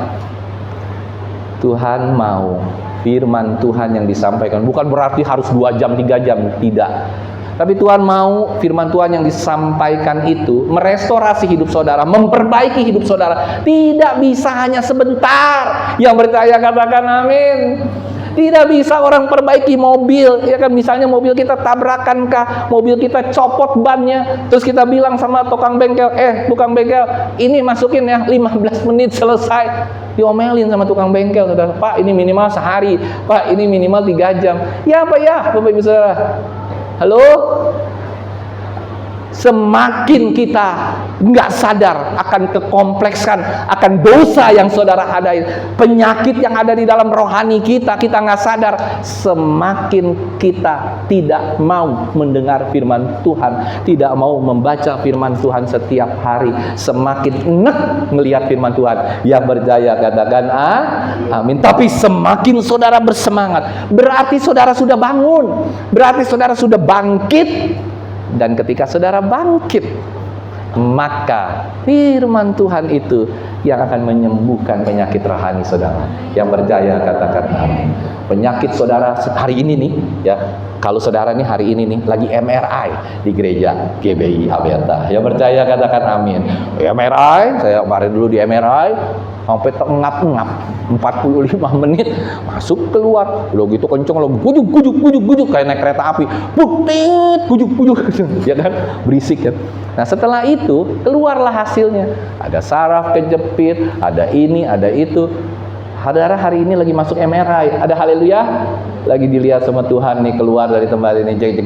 Tuhan mau firman Tuhan yang disampaikan. Bukan berarti harus 2 jam, 3 jam, tidak. Tapi Tuhan mau firman Tuhan yang disampaikan itu merestorasi hidup saudara, memperbaiki hidup saudara. Tidak bisa hanya sebentar. Yang percaya katakan amin. Tidak bisa orang perbaiki mobil, ya kan? Misalnya mobil kita tabrakan kah, mobil kita copot bannya, terus kita bilang sama tukang bengkel, tukang bengkel, ini masukin ya 15 menit selesai. Diomelin sama tukang bengkel, saudara. Pak, ini minimal sehari, Pak, ini minimal 3 jam. Ya apa ya, Bapak Ibu Saudara? Halo? Semakin kita nggak sadar akan kekompleksan, akan dosa yang saudara hadapi, penyakit yang ada di dalam rohani kita, kita nggak sadar, semakin kita tidak mau mendengar firman Tuhan, tidak mau membaca firman Tuhan setiap hari, semakin enak melihat firman Tuhan. Yang berjaya katakan amin. Tapi semakin saudara bersemangat, berarti saudara sudah bangun, berarti saudara sudah bangkit. Dan ketika saudara bangkit, maka firman Tuhan itu yang akan menyembuhkan penyakit rohani saudara. Yang berjaya katakan amin. Penyakit saudara hari ini nih, ya. Kalau saudara nih hari ini nih lagi MRI di gereja GBI Aberta. Yang percaya katakan amin. MRI, saya kemarin dulu di MRI sampai ngap-ngap 45 menit masuk keluar. Lo gitu kenceng, lo gujuk kayak naik kereta api. Butit, gujuk ya kan? Berisik kan. Nah, setelah itu keluarlah hasilnya. Ada saraf kejepit, ada ini, ada itu. Saudara hari ini lagi masuk MRI. Ada haleluya. Lagi dilihat sama Tuhan nih, keluar dari tempat ini, jeg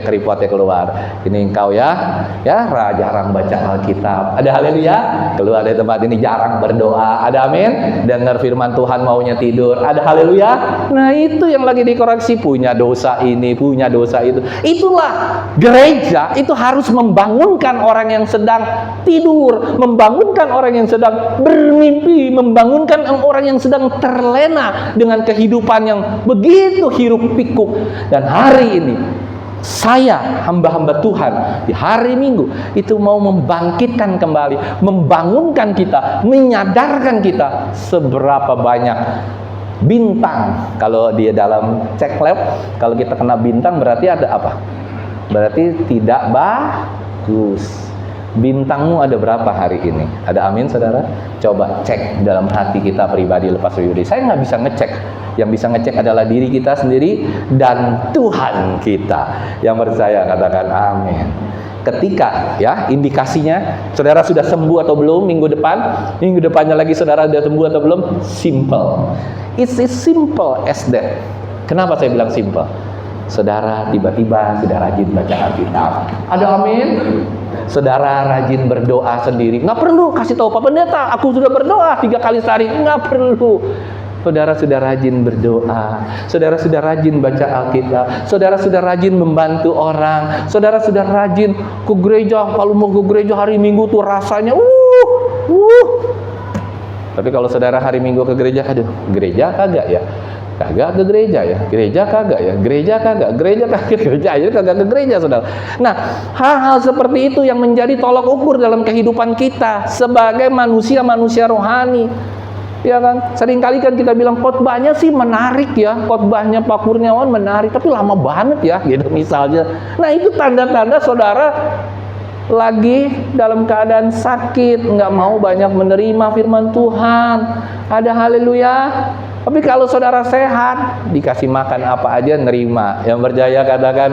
keriputnya keluar. Ini engkau ya jarang baca Alkitab. Ada haleluya. Keluar dari tempat ini jarang berdoa. Ada amin. Dengar firman Tuhan maunya tidur. Ada haleluya. Nah, itu yang lagi dikoreksi, punya dosa ini, punya dosa itu. Itulah gereja itu harus membangunkan orang yang sedang tidur, membangunkan orang yang sedang bermimpi, membangunkan orang yang sedang terlena dengan kehidupan yang begitu hiruk pikuk. Dan hari ini saya hamba-hamba Tuhan di hari Minggu itu mau membangkitkan kembali, membangunkan kita, menyadarkan kita seberapa banyak bintang. Kalau dia dalam cek lab, kalau kita kena bintang berarti ada apa? Berarti tidak bagus. Bintangmu ada berapa hari ini? Ada amin saudara? Coba cek dalam hati kita pribadi lepas pribadi. Saya nggak bisa ngecek. Yang bisa ngecek adalah diri kita sendiri dan Tuhan kita. Yang percaya katakan amin. Ketika ya indikasinya saudara sudah sembuh atau belum minggu depannya lagi saudara sudah sembuh atau belum, simple. It's as simple as that. Kenapa saya bilang simple? Saudara tiba-tiba sudah rajin baca Alkitab. Ada amin? Saudara rajin berdoa sendiri. Nggak perlu kasih tahu Pak Pendeta, aku sudah berdoa 3 kali sehari. Nggak perlu. Saudara sudah rajin berdoa. Saudara sudah rajin baca Alkitab. Saudara sudah rajin membantu orang. Saudara sudah rajin ke gereja. Kalau mau ke gereja hari Minggu tuh rasanya Tapi kalau saudara hari Minggu ke gereja, aduh, gereja kagak ya? Kagak ke gereja ya, gereja kagak ya, gereja kagak aja kagak ke gereja saudara. Nah, hal-hal seperti itu yang menjadi tolak ukur dalam kehidupan kita sebagai manusia rohani. Ya kan, seringkali kan kita bilang khotbahnya sih menarik ya, khotbahnya Pak Kurniawan menarik, tapi lama banget ya, gitu misalnya. Nah, itu tanda-tanda saudara lagi dalam keadaan sakit, nggak mau banyak menerima firman Tuhan. Ada haleluya. Tapi kalau saudara sehat, dikasih makan apa aja nerima. Yang percaya katakan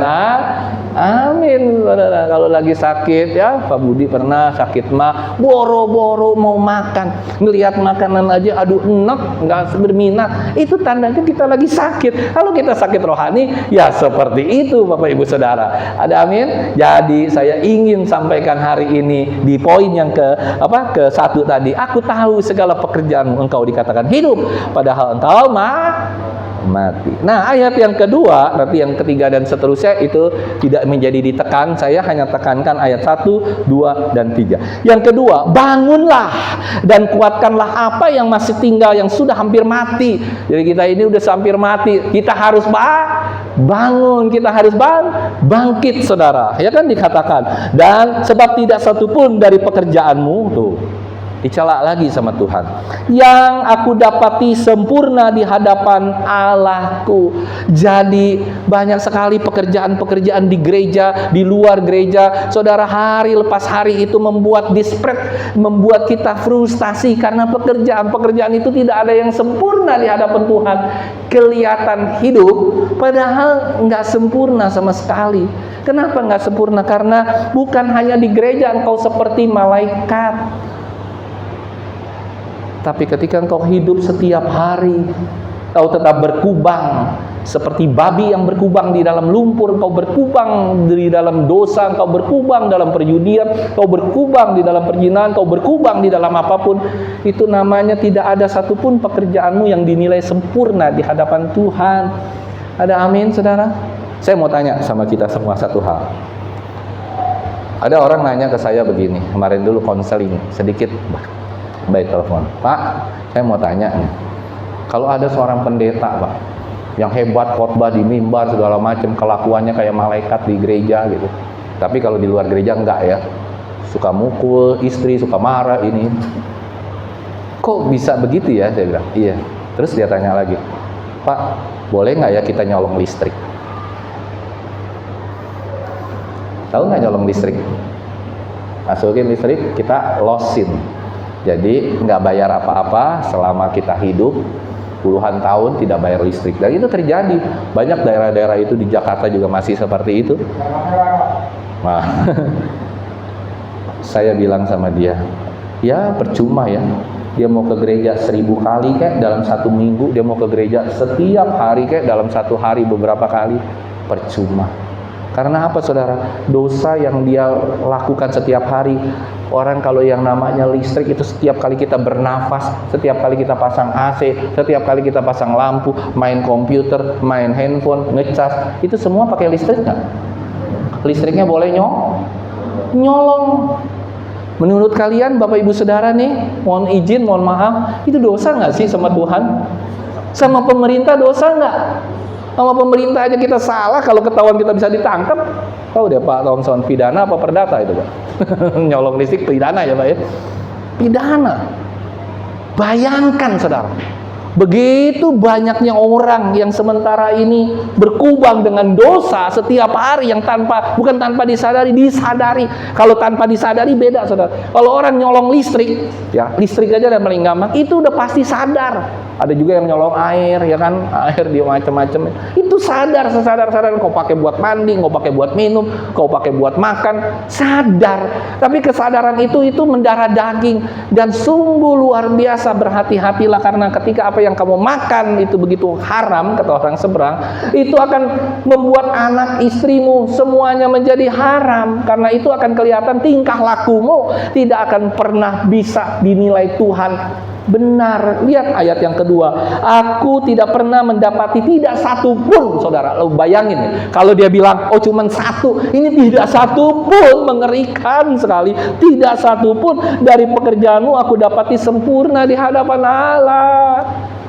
amin. Saudara, kalau lagi sakit ya, Pak Budi pernah sakit mah boro-boro mau makan, ngelihat makanan aja aduh enak, nggak berminat. Itu tandanya kita lagi sakit. Kalau kita sakit rohani, ya seperti itu Bapak Ibu Saudara. Ada amin. Jadi saya ingin sampaikan hari ini di poin yang ke satu tadi. Aku tahu segala pekerjaanmu engkau dikatakan hidup, padahal engkau mati. Nah, ayat yang kedua, berarti yang ketiga dan seterusnya itu tidak menjadi ditekan. Saya hanya tekankan ayat 1, 2, dan 3. Yang kedua, bangunlah dan kuatkanlah apa yang masih tinggal, yang sudah hampir mati. Jadi kita ini udah hampir mati. Kita harus bangun, kita harus bangkit saudara. Ya kan dikatakan. Dan sebab tidak satu pun dari pekerjaanmu tuh. Dicela lagi sama Tuhan. Yang aku dapati sempurna di hadapan Allahku. Jadi banyak sekali pekerjaan-pekerjaan di gereja, di luar gereja. Saudara, hari lepas hari itu membuat desperate, membuat kita frustasi karena pekerjaan-pekerjaan itu tidak ada yang sempurna di hadapan Tuhan. Kelihatan hidup, padahal nggak sempurna sama sekali. Kenapa nggak sempurna? Karena bukan hanya di gereja engkau seperti malaikat. Tapi ketika engkau hidup setiap hari, engkau tetap berkubang seperti babi yang berkubang di dalam lumpur. Engkau berkubang di dalam dosa, engkau berkubang dalam perjudian, engkau berkubang di dalam perzinahan, engkau berkubang di dalam apapun. Itu namanya tidak ada satupun pekerjaanmu yang dinilai sempurna di hadapan Tuhan. Ada amin, saudara? Saya mau tanya sama kita semua satu hal. Ada orang nanya ke saya begini, kemarin dulu konseling sedikit, baik telepon, Pak, saya mau tanya nih, kalau ada seorang pendeta, Pak, yang hebat khotbah di mimbar segala macam, kelakuannya kayak malaikat di gereja gitu, tapi kalau di luar gereja enggak ya, suka mukul istri, suka marah ini, kok bisa begitu ya? Saya bilang, iya. Terus dia tanya lagi, Pak, boleh nggak ya kita nyolong listrik? Tahu nggak nyolong listrik? Masukin listrik, kita losin. Jadi nggak bayar apa-apa selama kita hidup puluhan tahun tidak bayar listrik. Dan itu terjadi. Banyak daerah-daerah itu di Jakarta juga masih seperti itu. Nah, saya bilang sama dia, ya percuma ya. Dia mau ke gereja 1000 kali kayak dalam 1 minggu. Dia mau ke gereja setiap hari kayak dalam 1 hari beberapa kali. Percuma. Karena apa, saudara? Dosa yang dia lakukan setiap hari. Orang kalau yang namanya listrik itu setiap kali kita bernafas, setiap kali kita pasang AC, setiap kali kita pasang lampu, main komputer, main handphone, ngecas, itu semua pakai listrik nggak? Listriknya boleh nyolong. Menurut kalian, Bapak Ibu Saudara nih, mohon izin, mohon maaf, itu dosa nggak sih sama Tuhan? Sama pemerintah dosa nggak? Sama pemerintah aja kita salah, kalau ketahuan kita bisa ditangkap. Tahu deh Pak Thompson, pidana apa perdata itu Pak? Nyolong listrik pidana ya Pak ya? Pidana. Bayangkan saudara, begitu banyaknya orang yang sementara ini berkubang dengan dosa setiap hari yang bukan tanpa disadari. Kalau tanpa disadari beda saudara. Kalau orang nyolong listrik, ya listrik aja dan paling gampang, itu udah pasti sadar. Ada juga yang nyolong air, ya kan, air dia macam-macam. Itu sesadar kau pakai buat mandi, kau pakai buat minum, kau pakai buat makan, sadar. Tapi kesadaran itu mendarah daging dan sungguh luar biasa. Berhati-hatilah karena ketika apa yang kamu makan itu begitu haram, kata orang seberang, itu akan membuat anak istrimu semuanya menjadi haram. Karena itu akan kelihatan tingkah lakumu tidak akan pernah bisa dinilai Tuhan benar. Lihat ayat yang kedua, aku tidak pernah mendapati tidak satu pun, saudara. Lo bayangin kalau dia bilang oh cuman satu, ini tidak satu pun, mengerikan sekali. Tidak satu pun dari pekerjaanmu aku dapati sempurna di hadapan Allah.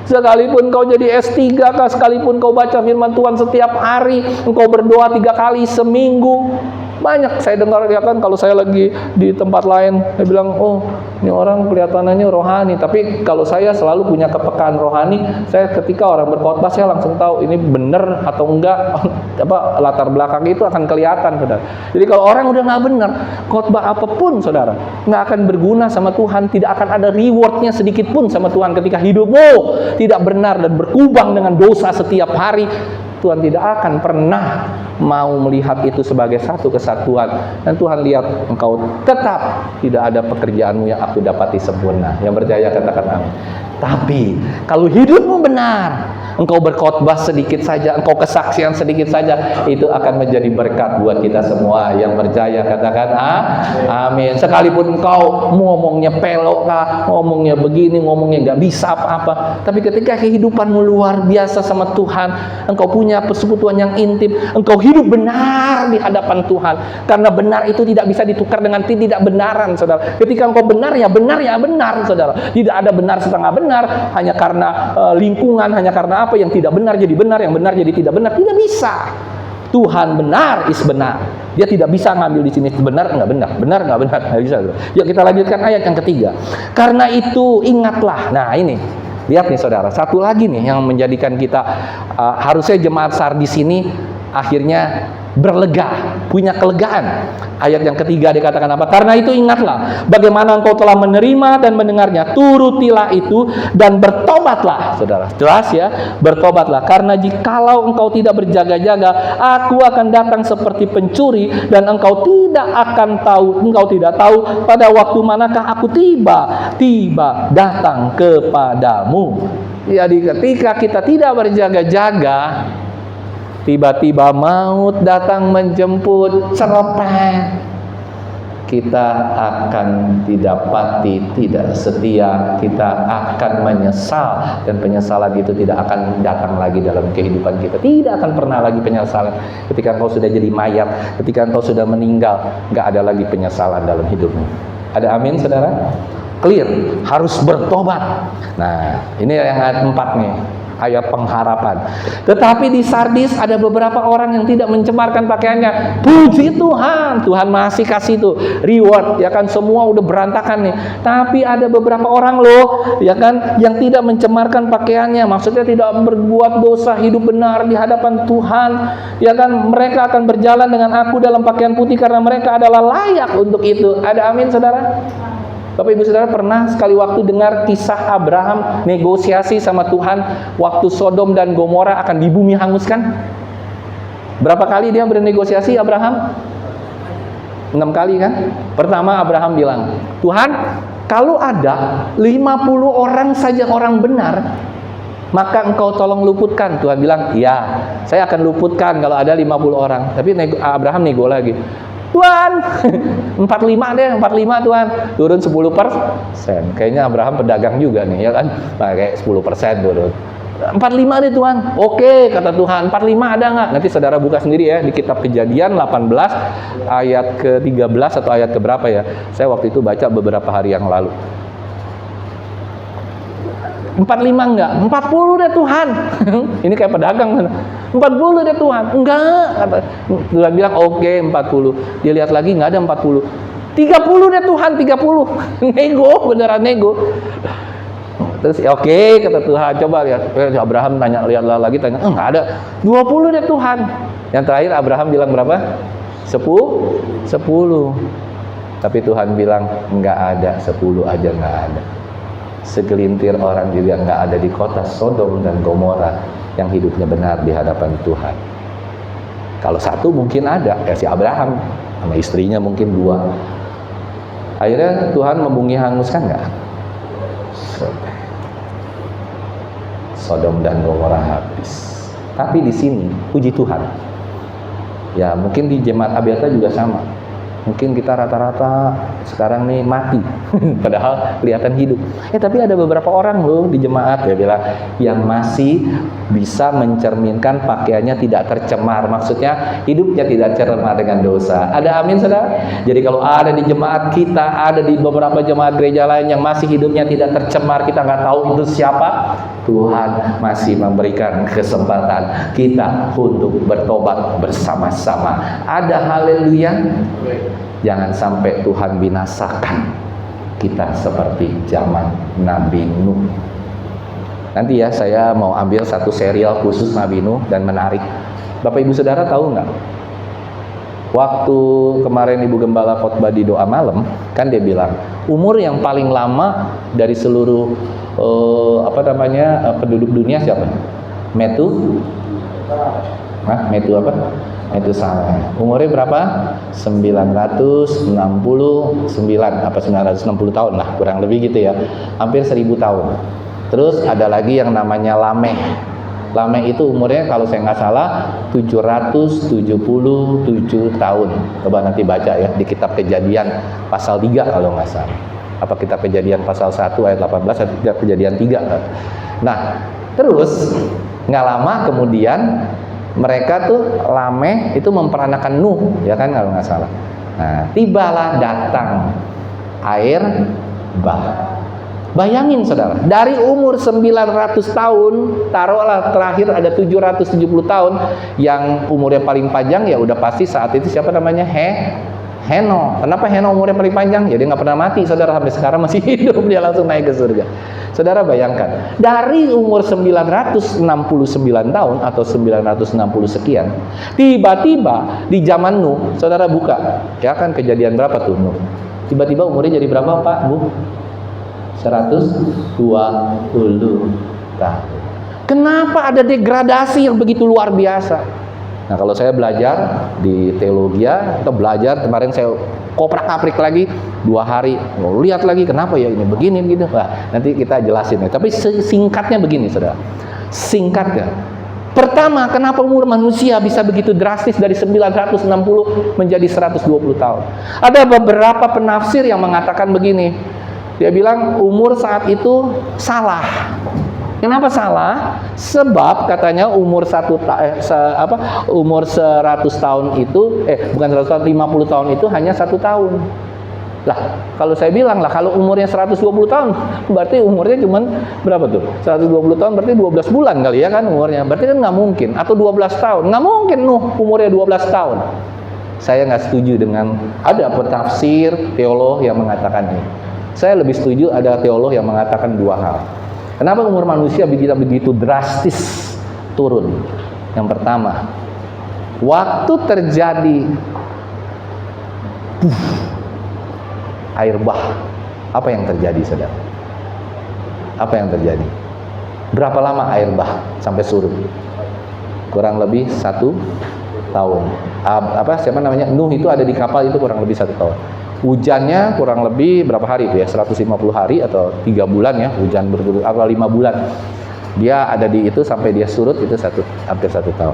Sekalipun kau jadi S3 kah, sekalipun kau baca firman Tuhan setiap hari, engkau berdoa 3 kali seminggu. Banyak saya dengar ya kan, kalau saya lagi di tempat lain, saya bilang, oh ini orang kelihatannya rohani. Tapi kalau saya selalu punya kepekaan rohani, saya ketika orang berkhotbah saya langsung tahu ini benar atau enggak. Latar belakang itu akan kelihatan, saudara. Jadi kalau orang udah nggak benar, khotbah apapun, saudara, nggak akan berguna sama Tuhan. Tidak akan ada rewardnya sedikit pun sama Tuhan ketika hidupmu tidak benar dan berkubang dengan dosa setiap hari. Tuhan tidak akan pernah mau melihat itu sebagai satu kesatuan. Dan Tuhan lihat engkau tetap tidak ada pekerjaanmu yang aku dapati sempurna. Yang percaya katakan amin. Tapi kalau hidupmu benar, engkau berkhotbah sedikit saja, engkau kesaksian sedikit saja, itu akan menjadi berkat buat kita semua. Yang percaya katakan amin. Sekalipun engkau ngomongnya pelok kah, ngomongnya begini, ngomongnya nggak bisa apa-apa, tapi ketika kehidupanmu luar biasa sama Tuhan, engkau punya persekutuan yang intim, engkau hidup benar di hadapan Tuhan. Karena benar itu tidak bisa ditukar dengan tidak benaran, saudara. Ketika engkau benar, saudara. Tidak ada benar setengah benar, hanya karena lingkungan, hanya karena apa yang tidak benar jadi benar, yang benar jadi tidak benar. Tidak bisa. Tuhan benar is benar. Dia tidak bisa ngambil di sini benar nggak benar, benar nggak benar, nggak bisa. Yuk kita lanjutkan ayat yang ketiga. Karena itu ingatlah. Nah ini, lihat nih saudara, satu lagi nih yang menjadikan kita harusnya jemaat Sardis ini akhirnya berlega, punya kelegaan. Ayat yang ketiga dikatakan apa? Karena itu ingatlah bagaimana engkau telah menerima dan mendengarnya, turutilah itu dan bertobatlah. Saudara, jelas ya, bertobatlah. Karena jikalau engkau tidak berjaga-jaga, aku akan datang seperti pencuri dan engkau tidak tahu pada waktu manakah aku tiba datang kepadamu. Jadi ketika kita tidak berjaga-jaga, tiba-tiba maut datang menjemput, serempet. Kita akan didapati tidak setia, kita akan menyesal, dan penyesalan itu tidak akan datang lagi dalam kehidupan kita. Tidak akan pernah lagi penyesalan. Ketika engkau sudah jadi mayat, ketika engkau sudah meninggal, nggak ada lagi penyesalan dalam hidupmu. Ada amin, saudara? Clear, harus bertobat. Nah, ini yang ayat 4 nih. Ayat pengharapan. Tetapi di Sardis ada beberapa orang yang tidak mencemarkan pakaiannya. Puji Tuhan, Tuhan masih kasih tuh reward, ya kan, semua udah berantakan nih. Tapi ada beberapa orang loh, ya kan, yang tidak mencemarkan pakaiannya. Maksudnya tidak berbuat dosa, hidup benar di hadapan Tuhan. Ya kan, mereka akan berjalan dengan aku dalam pakaian putih karena mereka adalah layak untuk itu. Ada amin, saudara? Bapak Ibu Saudara pernah sekali waktu dengar kisah Abraham negosiasi sama Tuhan waktu Sodom dan Gomora akan di bumi hanguskan? Berapa kali dia bernegosiasi Abraham? 6 kali kan? Pertama Abraham bilang, Tuhan, kalau ada 50 orang saja orang benar, maka engkau tolong luputkan. Tuhan bilang, ya, saya akan luputkan kalau ada 50 orang. Tapi Abraham nego lagi. Tuhan, 45 deh, 45 Tuhan, turun 10%. Kayaknya Abraham pedagang juga nih, ya kan? Nah, kayak 10% turun. 45 deh Tuhan. Oke, kata Tuhan, 45 ada nggak? Nanti saudara buka sendiri ya di kitab Kejadian 18 ayat ke-13 atau ayat keberapa ya? Saya waktu itu baca beberapa hari yang lalu. 45 enggak? 40 deh Tuhan. Ini kayak pedagang. 40 deh Tuhan. Enggak, kata Tuhan bilang oke, 40. Dia lihat lagi enggak ada 40. 30 deh Tuhan, 30. Nego, beneran nego. Terus oke, kata Tuhan, coba lihat. Abraham lihat lagi tanya, enggak ada. 20 deh Tuhan. Yang terakhir Abraham bilang berapa? 10. Tapi Tuhan bilang enggak ada, 10 aja enggak ada. Segelintir orang juga nggak ada di kota Sodom dan Gomora yang hidupnya benar di hadapan Tuhan. Kalau satu mungkin ada, ya si Abraham sama istrinya mungkin 2. Akhirnya Tuhan membumi hanguskan nggak? Sodom dan Gomora habis. Tapi di sini puji Tuhan. Ya mungkin di jemaat Abiata juga sama. Mungkin kita rata-rata sekarang nih mati, padahal kelihatan hidup. Tapi ada beberapa orang loh di jemaat ya bilang yang masih bisa mencerminkan pakaiannya tidak tercemar. Maksudnya hidupnya tidak tercemar dengan dosa. Ada amin saudara? Jadi kalau ada di jemaat kita, ada di beberapa jemaat gereja lain yang masih hidupnya tidak tercemar, kita nggak tahu itu siapa. Tuhan masih memberikan kesempatan kita untuk bertobat bersama-sama. Ada haleluya. Jangan sampai Tuhan binasakan kita seperti zaman Nabi Nuh. Nanti ya saya mau ambil satu serial khusus Nabi Nuh dan menarik. Bapak Ibu Saudara tahu nggak? Waktu kemarin Ibu Gembala khotbah di doa malam, kan dia bilang umur yang paling lama dari seluruh penduduk dunia siapa? Metu apa? Metusalah. Umurnya berapa? 969 apa 960 tahun lah, kurang lebih gitu ya. Hampir 1000 tahun. Terus ada lagi yang namanya Lameh. Lameh itu umurnya kalau saya nggak salah 777 tahun. Coba nanti baca ya di kitab Kejadian pasal 3 kalau nggak salah. Apa kitab Kejadian pasal 1 ayat 18 atau kitab Kejadian 3. Nah, terus nggak lama kemudian mereka tuh Lameh itu memperanakan Nuh, ya kan kalau nggak salah. Nah, tibalah datang air bah. Bayangin saudara, dari umur 900 tahun, taruhlah terakhir ada 770 tahun, yang umurnya paling panjang ya udah pasti saat itu siapa namanya? Henokh. Kenapa Henokh umurnya paling panjang? Ya dia nggak pernah mati saudara, sampai sekarang masih hidup, dia langsung naik ke surga. Saudara bayangkan, dari umur 969 tahun atau 960 sekian, tiba-tiba di zaman Nuh, saudara buka, ya kan kejadian berapa tuh Nuh? Tiba-tiba umurnya jadi berapa Pak, Bu? 120 tahun. Kenapa ada degradasi yang begitu luar biasa? Nah, kalau saya belajar di teologi, atau belajar kemarin saya koprak-kaprik lagi 2 hari, mau lihat lagi kenapa ya ini begini gitu. Nah, nanti kita jelasin ya. Tapi singkatnya begini, saudara. Singkatnya, pertama, kenapa umur manusia bisa begitu drastis dari 960 menjadi 120 tahun? Ada beberapa penafsir yang mengatakan begini. Dia bilang umur saat itu salah. Kenapa salah? Sebab katanya umur 100 tahun itu bukan 100 tahun, 50 tahun itu hanya 1 tahun. Lah, kalau saya bilang lah kalau umurnya 120 tahun, berarti umurnya cuman berapa tuh? 120 tahun berarti 12 bulan kali ya kan umurnya. Berarti kan nggak mungkin. Atau 12 tahun. Nggak mungkin Nuh umurnya 12 tahun. Saya nggak setuju dengan ada penafsir teolog yang mengatakan ini. Saya lebih setuju ada teolog yang mengatakan 2 hal. Kenapa umur manusia begitu drastis turun? Yang pertama, waktu terjadi air bah, apa yang terjadi, saudara? Apa yang terjadi? Berapa lama air bah sampai surut? Kurang lebih 1 tahun. Siapa namanya? Nuh itu ada di kapal itu kurang lebih 1 tahun. Hujannya kurang lebih berapa hari itu ya? 150 hari atau 3 bulan ya, hujan berturut atau 5 bulan. Dia ada di itu sampai dia surut itu hampir 1 tahun.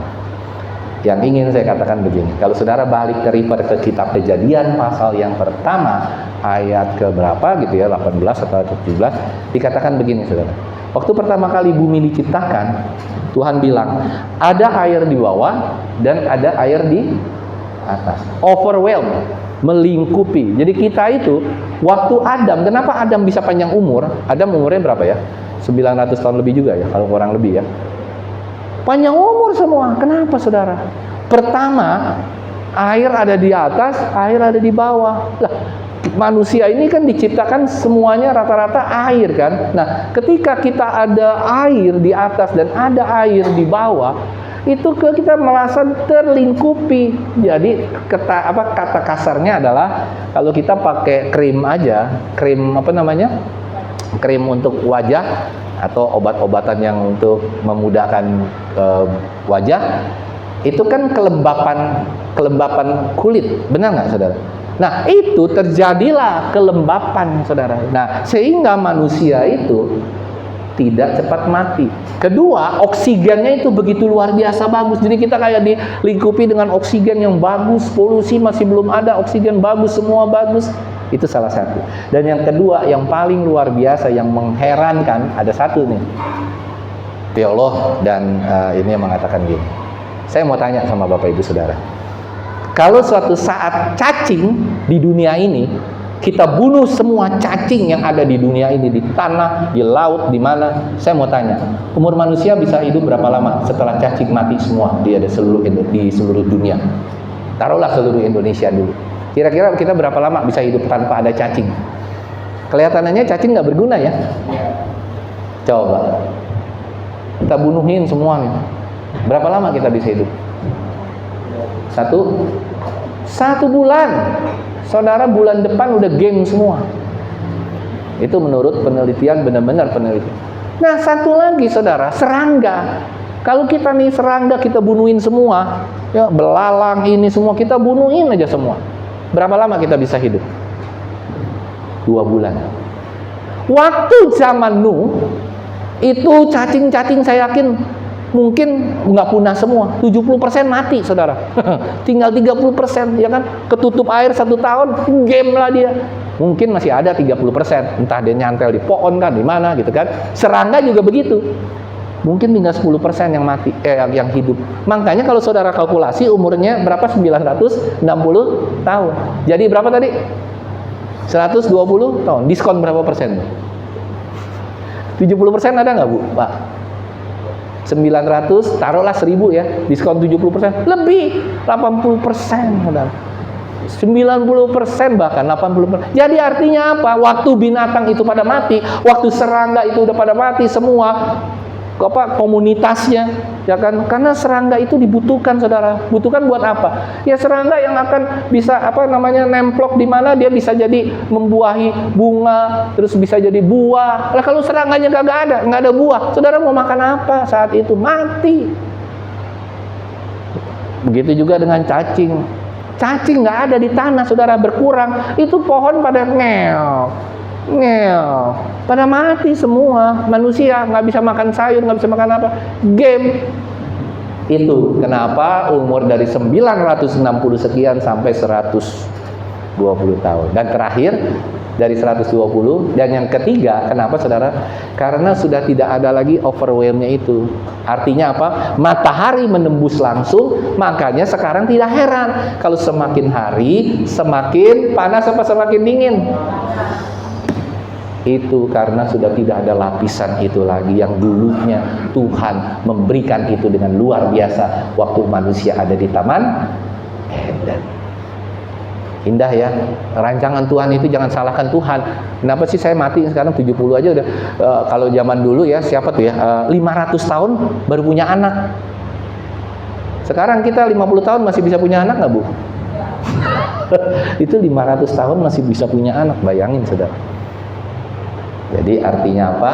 Yang ingin saya katakan begini, kalau saudara balik ke kitab Kejadian pasal yang pertama ayat ke berapa gitu ya, 18 atau 17, dikatakan begini saudara. Waktu pertama kali bumi diciptakan, Tuhan bilang ada air di bawah dan ada air di atas. Overwhelm, melingkupi. Jadi kita itu waktu Adam, kenapa Adam bisa panjang umur? Adam umurnya berapa ya? 900 tahun lebih juga ya, kalau kurang lebih ya. Panjang umur semua. Kenapa saudara? Pertama, air ada di atas, air ada di bawah. Lah, manusia ini kan diciptakan semuanya rata-rata air kan. Nah, ketika kita ada air di atas dan ada air di bawah, itu kita merasa terlingkupi. Jadi kata kasarnya adalah kalau kita pakai krim aja, krim krim untuk wajah atau obat-obatan yang untuk memudahkan wajah, itu kan kelembapan kulit, benar nggak saudara? Nah, itu terjadilah kelembapan saudara. Nah, sehingga manusia itu tidak cepat mati. Kedua, oksigennya itu begitu luar biasa bagus. Jadi kita kayak dilingkupi dengan oksigen yang bagus, polusi masih belum ada, oksigen bagus, semua bagus. Itu salah satu. Dan yang kedua, yang paling luar biasa, yang mengherankan, ada satu nih. Teolog dan ini yang mengatakan gini. Saya mau tanya sama Bapak Ibu Saudara. Kalau suatu saat cacing di dunia ini, kita bunuh semua cacing yang ada di dunia ini, di tanah, di laut, di mana. Saya mau tanya, umur manusia bisa hidup berapa lama setelah cacing mati semua di seluruh dunia? Taruhlah seluruh Indonesia dulu. Kira-kira kita berapa lama bisa hidup tanpa ada cacing? Kelihatannya cacing nggak berguna ya? Coba kita bunuhin semua nih. Berapa lama kita bisa hidup? Satu bulan. Saudara, bulan depan udah game semua. Itu menurut penelitian, benar-benar penelitian. Nah, satu lagi saudara, serangga. Kalau kita nih serangga kita bunuhin semua, ya belalang ini semua kita bunuhin aja semua. Berapa lama kita bisa hidup? 2 bulan. Waktu zaman Nuh, itu cacing-cacing saya yakin mungkin nggak punah semua, 70% mati saudara. Tinggal 30% ya kan, ketutup air 1 tahun, game lah dia. Mungkin masih ada 30%, entah dia nyantel di pohon kan, di mana gitu kan. Serangga juga begitu, mungkin tinggal 10% yang mati, yang hidup. Makanya kalau saudara kalkulasi umurnya berapa? 960 tahun. Jadi berapa tadi? 120 tahun. Diskon berapa persen? 70% ada nggak Bu? Pak? 900, taruhlah 1000 ya, diskon 70%, lebih 80%, saudara. 90% bahkan 80%. Jadi artinya apa? Waktu binatang itu pada mati, waktu serangga itu udah pada mati semua, komunitasnya, ya kan? Karena serangga itu dibutuhkan, saudara. Butuhkan buat apa? Ya serangga yang akan bisa nemplok di mana dia bisa jadi membuahi bunga, terus bisa jadi buah. Lah kalau serangganya nggak ada buah, saudara mau makan apa saat itu? Mati. Begitu juga dengan cacing. Cacing nggak ada di tanah, saudara, berkurang. Itu pohon pada ngel, pada mati semua. Manusia nggak bisa makan sayur, nggak bisa makan apa. Game. Itu kenapa umur dari 960 sekian sampai 120 tahun. Dan terakhir dari 120. Dan yang ketiga, kenapa saudara? Karena sudah tidak ada lagi overwhelm-nya itu. Artinya apa? Matahari menembus langsung, makanya sekarang tidak heran kalau semakin hari semakin panas apa semakin dingin. Itu karena sudah tidak ada lapisan itu lagi yang dulunya Tuhan memberikan itu dengan luar biasa waktu manusia ada di Taman Eden. Indah ya, rancangan Tuhan itu jangan salahkan Tuhan. Kenapa sih saya mati sekarang 70 aja udah. Kalau zaman dulu ya, siapa tuh ya, 500 tahun baru punya anak. Sekarang kita 50 tahun masih bisa punya anak nggak Bu? Itu 500 tahun masih bisa punya anak, bayangin saudara. Jadi artinya apa?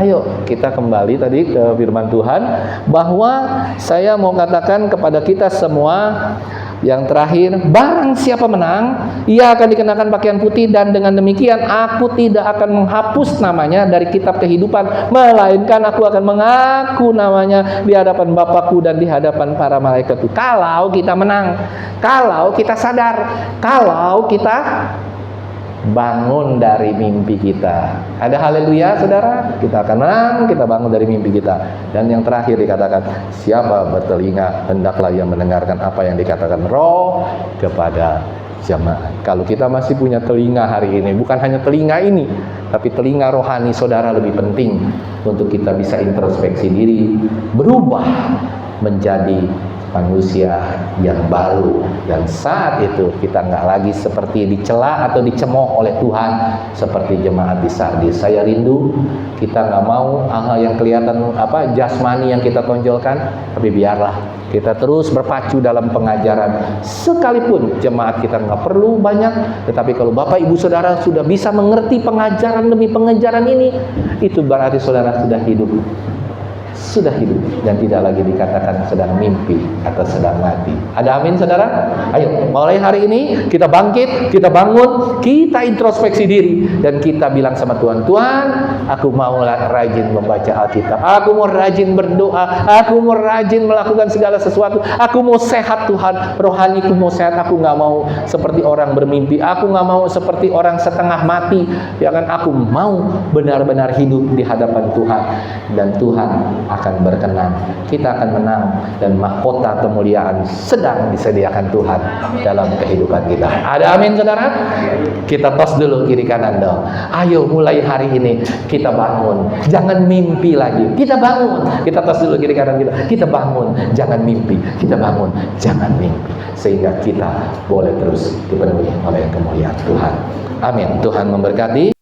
Ayo kita kembali tadi ke firman Tuhan, bahwa saya mau katakan kepada kita semua, yang terakhir, barang siapa menang, ia akan dikenakan pakaian putih, dan dengan demikian aku tidak akan menghapus namanya dari kitab kehidupan, melainkan aku akan mengaku namanya di hadapan Bapakku dan di hadapan para malaikatku. Kalau kita menang, kalau kita sadar, kalau kita bangun dari mimpi kita. Ada haleluya saudara, kita akan menang, kita bangun dari mimpi kita. Dan yang terakhir dikatakan, siapa bertelinga hendaklah ia mendengarkan apa yang dikatakan Roh kepada jemaat. Kalau kita masih punya telinga hari ini, bukan hanya telinga ini, tapi telinga rohani saudara lebih penting untuk kita bisa introspeksi diri, berubah menjadi manusia yang baru. Dan saat itu kita nggak lagi seperti dicela atau dicemooh oleh Tuhan seperti jemaat di Sardis. Saya rindu kita nggak mau hal-hal yang kelihatan jasmani yang kita tonjolkan, tapi biarlah kita terus berpacu dalam pengajaran. Sekalipun jemaat kita nggak perlu banyak, tetapi kalau Bapak Ibu Saudara sudah bisa mengerti pengajaran demi pengajaran ini, itu berarti saudara sudah hidup dan tidak lagi dikatakan sedang mimpi atau sedang mati. Ada amin saudara? Ayo mulai hari ini kita bangkit, kita bangun, kita introspeksi diri, dan kita bilang sama Tuhan, Tuhan, aku mau rajin membaca Alkitab, aku mau rajin berdoa, aku mau rajin melakukan segala sesuatu, aku mau sehat Tuhan, rohaniku mau sehat, aku nggak mau seperti orang bermimpi, aku nggak mau seperti orang setengah mati, ya kan? Aku mau benar-benar hidup di hadapan Tuhan, dan Tuhan akan berkenan, kita akan menang, dan mahkota kemuliaan sedang disediakan Tuhan dalam kehidupan kita. Ada amin saudara? Kita tos dulu kiri kanan dong. Ayo mulai hari ini kita bangun, jangan mimpi lagi. Kita bangun, kita tos dulu kiri kanan kita. Kita bangun, jangan mimpi. Kita bangun, jangan mimpi, sehingga kita boleh terus dipenuhi oleh kemuliaan Tuhan. Amin. Tuhan memberkati.